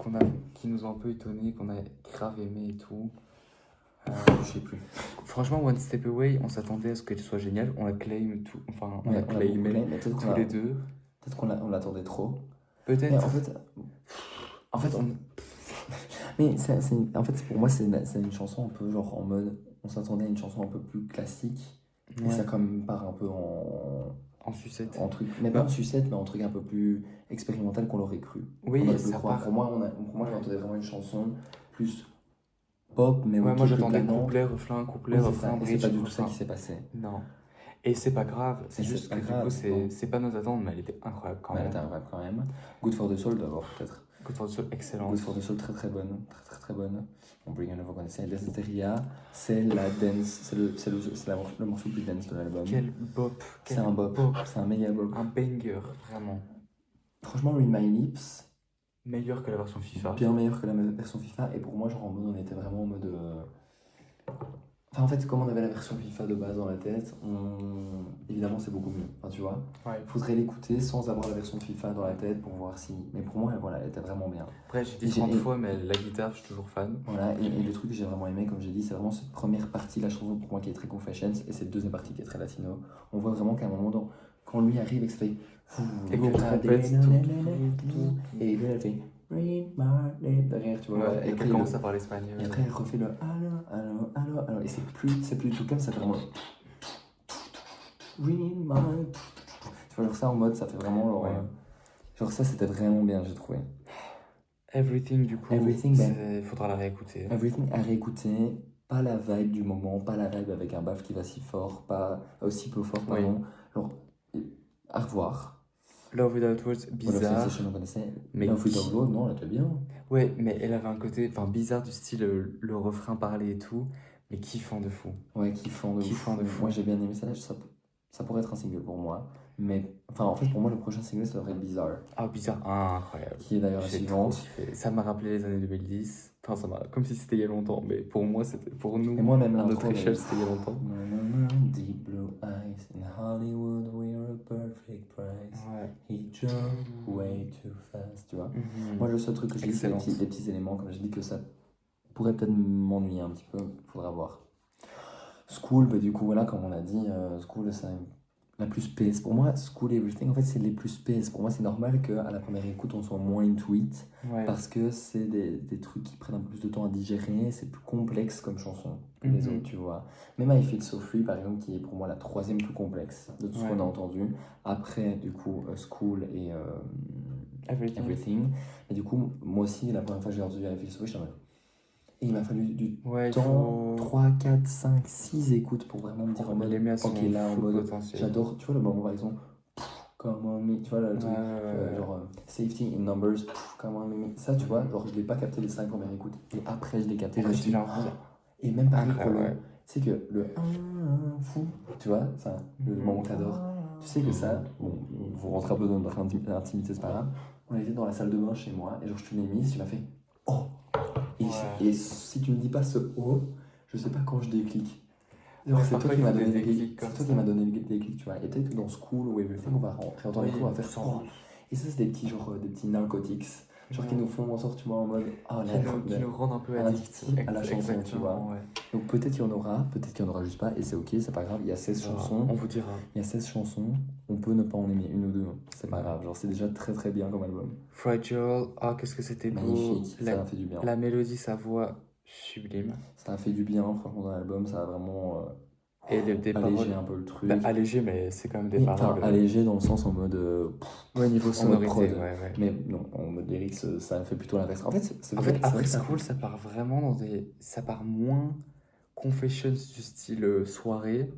qui nous ont un peu étonnés, qu'on a grave aimé et tout. je sais plus. Franchement, One Step Away, on s'attendait à ce qu'elle soit géniale. On la claim tout. Enfin, on Ouais, la beaucoup claimé aimé, mais peut-être tous qu'on les deux. peut-être on l'attendait trop. Peut-être. Mais en fait, mais en fait, pour moi, c'est une chanson un peu genre en mode. On s'attendait à une chanson un peu plus classique. Et Ouais. ça, comme part un peu en sucette. truc. Mais pas en sucette, mais en truc un peu plus expérimental qu'on l'aurait cru. Oui, On aurait pu ça le croire. part. Pour moi, j'entendais vraiment une chanson plus pop, mais Ouais, ok, moi plus j'attendais planant. couplet, refrain, couplet, Oui, c'est refrain, ça. Et bridge. c'est pas du tout refrain. ça qui s'est passé. Non. Et c'est pas grave, c'est Et juste c'est que pas du grave, coup, non. c'est pas nos attentes, mais elle était incroyable quand Mais elle même. était un rap quand même. Good for the Soul d'abord, peut-être. Good for the Soul, excellent. Good for the Soul, très très bonne. Très bonne. On Bring It Over, vous connaissez. Deseteria, c'est la dance, c'est le morceau le plus dance de l'album. Quel bop. C'est quel un bop, c'est un méga bop. Un banger, vraiment. Franchement, Read My Lips, Meilleur que la version FIFA. bien meilleur que la version FIFA. Et pour moi, genre en mode, on était vraiment en mode. Enfin, en fait, comme on avait la version FIFA de base dans la tête, évidemment, c'est beaucoup mieux. Enfin, tu vois, Ouais. faudrait l'écouter sans avoir la version FIFA dans la tête pour voir si. Mais pour moi, voilà, elle était vraiment bien. Après, j'ai Et dit j'ai- 30 et- fois, mais la guitare, je suis toujours fan. Voilà, et le truc que j'ai vraiment aimé, comme j'ai dit, c'est vraiment cette première partie de la chanson pour moi qui est très Confessions et cette deuxième partie qui est très latino. On voit vraiment qu'à un moment, quand lui arrive et que ça fait. Et que la trompette, Et puis elle fait. Read my lips derrière, tu vois. Ouais, et après, qu'elle commence à parler espagnol. et après, elle refait le allo. Et c'est plus du tout comme ça, fait vraiment. Read my. Tu vois, genre ça en mode, ça fait vraiment. Genre, Ouais. genre ça, c'était vraiment bien, j'ai trouvé. Everything, du coup, Everything, il faudra la réécouter. Everything à réécouter, pas la vibe du moment, pas la vibe avec un baf qui va si fort, pas aussi peu fort, pardon. Genre, à revoir. Love Without Words, Voilà, bizarre. Sensation, on connaissait. Mais Love qui- Without Words, non, elle était bien. Ouais, mais elle avait un côté bizarre du style le refrain parlé et tout, mais kiffant de fou. Ouais, kiffant de Kiffant fou. de fou. Moi, j'ai bien aimé ça. Ça pourrait être un single pour moi. Mais, enfin, en fait, pour moi, le prochain single, ça devrait être Bizarre. Ah, bizarre, incroyable. Qui est d'ailleurs la J'ai trop suivante. kiffé. Ça m'a rappelé les années 2010. Enfin, comme si c'était il y a longtemps, mais pour moi, c'était pour nous, Et moi, même à l'intro, notre échelle, c'était il y a longtemps. Deep blue eyes in Hollywood, we're a perfect price. Ouais. He jumped way too fast, tu vois. Mhm. Moi, le seul truc que j'ai dit, c'est Excellent. les petits éléments, comme je dis, que ça pourrait peut-être m'ennuyer un petit peu, faudra voir. School, bah, du coup, voilà, comme on a dit, School, c'est la plus space. Pour moi, School et Everything, en fait, c'est les plus space. Pour moi, c'est normal qu'à la première écoute, on soit moins into it, Ouais. parce que c'est des trucs qui prennent un peu plus de temps à digérer, c'est plus complexe comme chanson que les Mhm. autres, tu vois. Même I Feel So Free, par exemple, qui est pour moi la troisième plus complexe de tout ce Ouais. qu'on a entendu. Après, du coup, School et Everything. Everything. Et du coup, moi aussi, la première fois que j'ai entendu I Feel So Free, j'étais en mode. Et il m'a fallu du Ouais, il temps, faut 3, 4, 5, 6 écoutes pour vraiment me dire en mode. l'aimer à son Ok, là, en full mode. potentiel. J'adore, tu vois, le moment par exemple. Come on me, tu vois, là, le Ouais, truc. ouais. Genre, Safety in Numbers, come on me. Ça, tu vois, genre, je l'ai pas capté les 5 premières écoutes. Et après, je l'ai capté. Et je me quand suis tu dit, l'as entendu. et même pareil pour Incroyable, le. ouais. Tu sais que le fou, tu vois, ça, le moment que t'adores. Tu sais que ça, bon, vous rentrez un peu dans notre intimité, c'est pas grave. On était dans la salle de bain chez moi, et genre, je te l'ai mise, tu m'as fait oh. Et, Ouais. et si tu me dis pas ce oh, je sais pas quand je déclique. Genre, Ouais, c'est toi parfois, qui il m'as faut donné des le déclic. déclics comme C'est toi ça. qui m'as donné le déclic, tu vois. Et peut-être que dans School ou Everything, on va rentrer entendre Oui, les coups, on va faire sans oh. doute. Et ça, c'est des petits, genre, des petits narcotics. Genre, qui Ouais. nous font en sorte, tu vois, en mode oh, Qui nous rendent un peu addict addictifs à la chanson, tu exactement, vois. ouais. Donc, peut-être qu'il y en aura, peut-être qu'il y en aura juste pas, et c'est ok, c'est pas grave. Il y a 16 chansons. On vous dira. Il y a 16 chansons, on peut ne pas en aimer une ou deux, c'est pas grave, genre c'est déjà très très bien comme album. Fragile, ah, qu'est-ce que c'était beau. Magnifique, ça a fait du bien. La mélodie, sa voix sublime. Ça a fait du bien, franchement, dans l'album, ça a vraiment Et des allégé paroles. un peu le truc. Allégé, mais c'est quand même des Oui, paroles. enfin, allégé dans le sens en mode. Ouais, niveau en mode sonorité, prod. ouais. Mais non, en mode lyrics, ça fait plutôt l'inverse. En fait, c'est En vrai, fait, c'est vrai après que ça- School, ça part vraiment dans des. Ça part moins confessions du style soirée.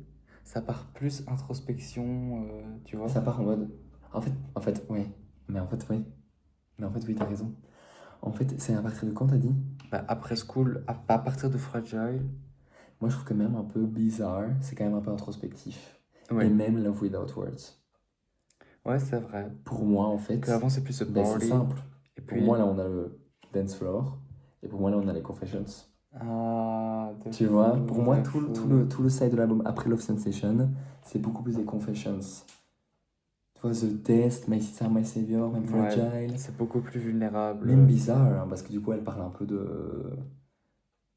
Ça part plus introspection, tu vois. ça part en mode. En fait, ouais. Mais en fait, oui. Mais en fait, oui, t'as raison. En fait, c'est à partir de quand t'as dit? Bah, après School, à partir de Fragile. Moi, je trouve que même un peu bizarre, c'est quand même un peu introspectif. Ouais, Et même Love Without Words. ouais, c'est vrai. Pour moi, en fait. Qu'avant, c'est plus ce Ben, c'est party. simple. Et Pour puis. moi, là, on a le dance floor. Et pour moi, là, on a les confessions. Ah, de Tu vois, fou, pour moi, de tout fou. le side de l'album après Love Sensation, c'est beaucoup plus des confessions. Tu vois, The Test, My Sister, My Savior, même Ouais, Fragile. c'est beaucoup plus vulnérable. Même Bizarre, hein, parce que du coup, elle parle un peu de.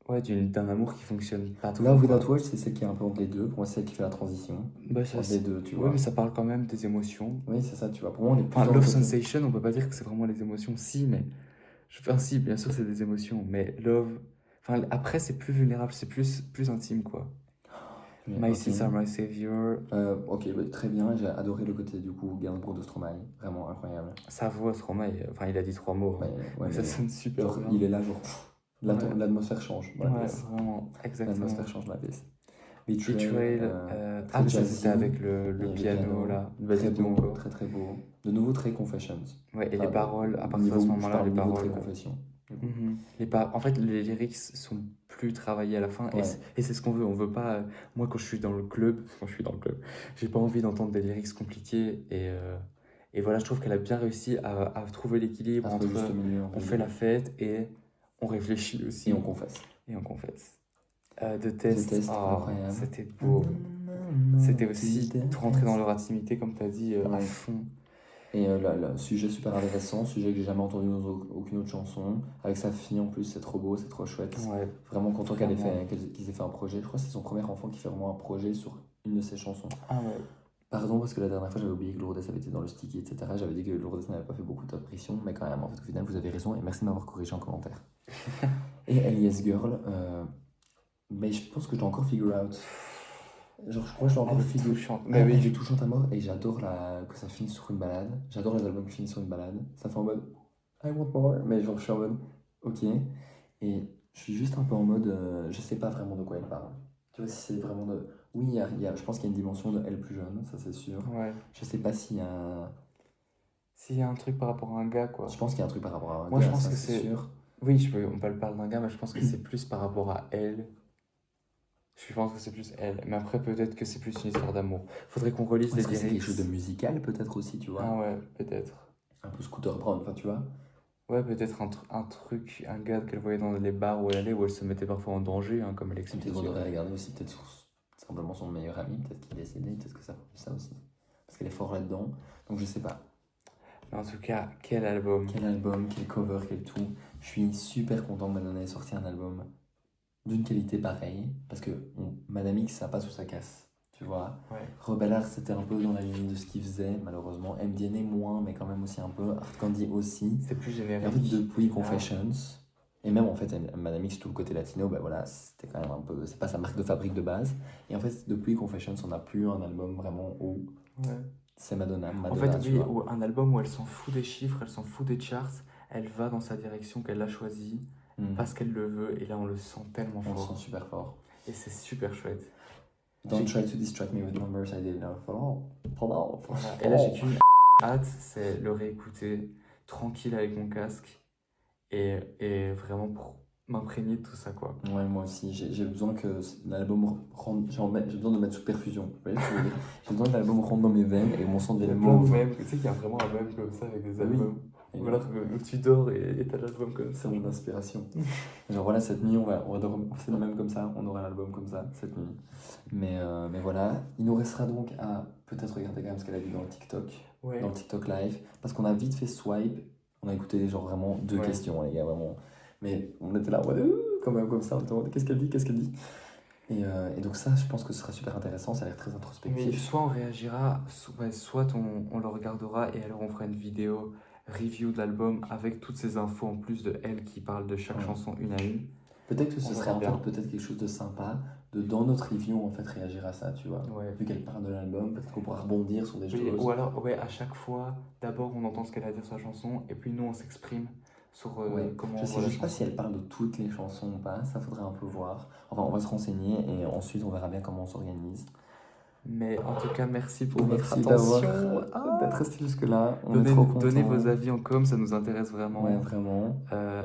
Ouais, d'un amour qui fonctionne pas trop. Love quoi. Without Words, c'est celle qui est un peu entre les deux. Pour moi, c'est celle qui fait la transition Bah, ça, entre les deux, tu ouais, vois. mais ça parle quand même des émotions. Oui, c'est ça, tu vois. Pour moi, on est plus Enfin, dans Love le côté- Sensation, on peut pas dire que c'est vraiment les émotions. Si, mais. Enfin, si, bien sûr, c'est des émotions. Mais Love. Enfin, après, c'est plus vulnérable, c'est plus intime, quoi. Oui, My ok. Sister, My Savior. Ok, bah, très bien. J'ai adoré le côté du coup Gainsbourg de Stromae. Vraiment incroyable. Sa voix, Stromae. Enfin, il a dit 3 mots. Ouais, hein. ouais, Mais ça mais sonne super genre, bien. il est là, genre. Ouais. L'atmosphère change dans la Ouais, pièce. vraiment, exactement. L'atmosphère change dans la pièce. Betrayal. très Ah, mais ça, jazzy. c'était avec Et le piano, là. Très Vas-y, beau, encore. très très beau. De nouveau, très confessions. Ouais, et Enfin, les paroles, à partir de niveau- ce je moment-là, parle les niveau paroles. très confession. Mhm. En fait, les lyrics sont plus travaillés à la fin Ouais. et c'est ce qu'on veut. On veut pas. Moi, quand je suis dans le club, j'ai pas envie d'entendre des lyrics compliqués Et voilà, je trouve qu'elle a bien réussi à trouver l'équilibre À entre trouver juste au milieu, on fait la fête et on réfléchit aussi. Et on confesse. Et on confesse. The Test, Test, ah, incroyable. c'était beau. C'était aussi The rentrer dans Test. leur intimité, comme tu as dit, à Ouais. fond. Et le sujet super intéressant, sujet que j'ai jamais entendu dans aucune autre chanson. Avec sa fille en plus, c'est trop beau, c'est trop chouette. Ouais. Vraiment content qu'ils Vraiment. aient fait un projet. Je crois que c'est son premier enfant qui fait vraiment un projet sur une de ses chansons. Ah ouais. Pardon, parce que la dernière fois j'avais oublié que Lourdes avait été dans le sticky, etc. J'avais dit que Lourdes n'avait pas fait beaucoup d'apparitions, mais quand même, en fait, au final, vous avez raison et merci de m'avoir corrigé en commentaire. Et Elias Girl, mais je pense que je dois encore figure out. Genre, je crois que je dois encore figure touchante. Mais Mais oui, oui, du touchante à mort et j'adore que ça finisse sur une balade. J'adore les albums qui finissent sur une balade. Ça fait en mode I want more, mais genre je suis en mode ok. Et je suis juste un peu en mode je sais pas vraiment de quoi elle parle. Tu vois, si c'est vraiment de. Oui, je pense qu'il y a une dimension de elle plus jeune, ça c'est sûr. ouais. Je sais pas s'il y a. S'il y a un truc par rapport à un gars, quoi. Je pense qu'il y a un truc par rapport à un Moi, gars, je pense ça, que c'est c'est- sûr. Oui, on peut parler d'un gars, mais je pense que c'est plus par rapport à elle. Je pense que c'est plus elle. Mais après, peut-être que c'est plus une histoire d'amour. Faudrait qu'on relise les Est-ce que c'est quelque lyrics. chose de musical peut-être aussi, tu vois. Ah ouais, peut-être. Un peu Scooter Braun, enfin tu vois. Ouais, peut-être un truc, un gars qu'elle voyait dans les bars où elle allait, où elle se mettait parfois en danger, hein, comme elle Peut-être explique. qu'on devrait regarder aussi peut-être simplement son meilleur ami, peut-être qu'il est décédé, peut-être que ça fait ça aussi. Parce qu'elle est fort là-dedans, donc je sais pas. Mais en tout cas, quel album. Quel album, quel cover, quel tout. Je suis super content que Madonna ait sorti un album d'une qualité pareille, parce que Madame X, ça passe ou ça casse, tu vois. Ouais. Rebel Heart, c'était un peu dans la ligne de ce qu'il faisait, malheureusement. MDNA moins, mais quand même aussi un peu. Hard Candy aussi. C'est plus Et en générique. fait, depuis Confessions, et même en fait, Madame X, tout le côté latino, ben voilà, c'était quand même un peu. C'est pas sa marque de fabrique de base. Et en fait, depuis Confessions, on n'a plus un album vraiment où Ouais. c'est Madonna, En Madonna, fait, tu oui, vois. ou un album où elle s'en fout des chiffres, elle s'en fout des charts, elle va dans sa direction qu'elle a choisie, Mm. parce qu'elle le veut, et là on le sent tellement On le fort. sent super fort. Et c'est super chouette. Don't try to distract me with numbers, I didn't know. Voilà. Et là j'ai qu'une hâte, c'est le réécouter tranquille avec mon casque, et vraiment pour m'imprégner de tout ça, quoi. Ouais, moi aussi, j'ai besoin que l'album rentre. J'ai besoin de mettre sous perfusion. Vous voyez ce que je veux dire. J'ai besoin que l'album rentre dans mes veines et mon sang Il y a devienne plein de mauve. mèmes, tu sais qu'il y a vraiment un mème comme ça avec des Ah oui. albums. Et Voilà, où tu dors et t'as l'album comme ça. c'est mon inspiration. Genre voilà, cette nuit, on va c'est même comme ça, on aura l'album comme ça, cette nuit. Mais voilà, il nous restera donc à peut-être regarder quand même ce qu'elle a dit dans le TikTok, Ouais. dans le TikTok live, parce qu'on a vite fait swipe, on a écouté genre vraiment 2 Ouais. questions, les gars, vraiment. Mais on était là en mode, quand même comme ça, on se demandait qu'est-ce qu'elle dit. Et donc ça, je pense que ce sera super intéressant, ça a l'air très Mais introspectif. soit on réagira, soit on le regardera et alors on fera une vidéo review de l'album avec toutes ces infos en plus de elle qui parle de chaque Ouais. chanson une à une. Peut-être que ce On serait verra en bien. fait peut-être quelque chose de sympa de dans notre review en fait réagir à ça, tu vois. Ouais. Vu qu'elle parle de l'album, peut-être qu'on pourra rebondir sur des Oui, choses. ou alors, ouais, à chaque fois, d'abord on entend ce qu'elle a à dire sur la chanson et puis nous on s'exprime sur Ouais. comment Je on sais voit la juste pas si chanson. elle parle de toutes les chansons ou pas, ça faudrait un peu voir. Enfin, on va se renseigner et ensuite on verra bien comment on s'organise. Mais en tout cas, merci pour votre Merci attention. d'être resté jusque-là. On est trop contents. Donnez vos avis en com, ça nous intéresse vraiment. Ouais, vraiment.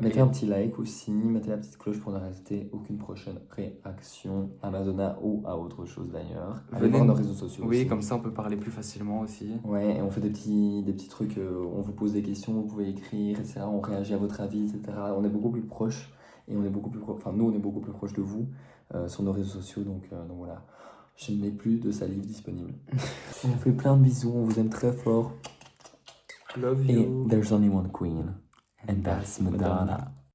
Mettez Et- un petit like aussi, mettez la petite cloche pour ne rater aucune prochaine réaction à Madonna ou à autre chose d'ailleurs. Allez Venez- voir nos réseaux sociaux Oui, aussi. comme ça on peut parler plus facilement aussi. Ouais, et on fait des petits trucs, on vous pose des questions, vous pouvez écrire, etc. On réagit à votre avis, etc. On est beaucoup plus proches, et on est beaucoup plus enfin nous on est beaucoup plus proches de vous sur nos réseaux sociaux, donc voilà. Je n'ai plus de salive disponible. On vous fait plein de bisous, on vous aime très fort. Love Et you. there's only one queen, and that's Madonna.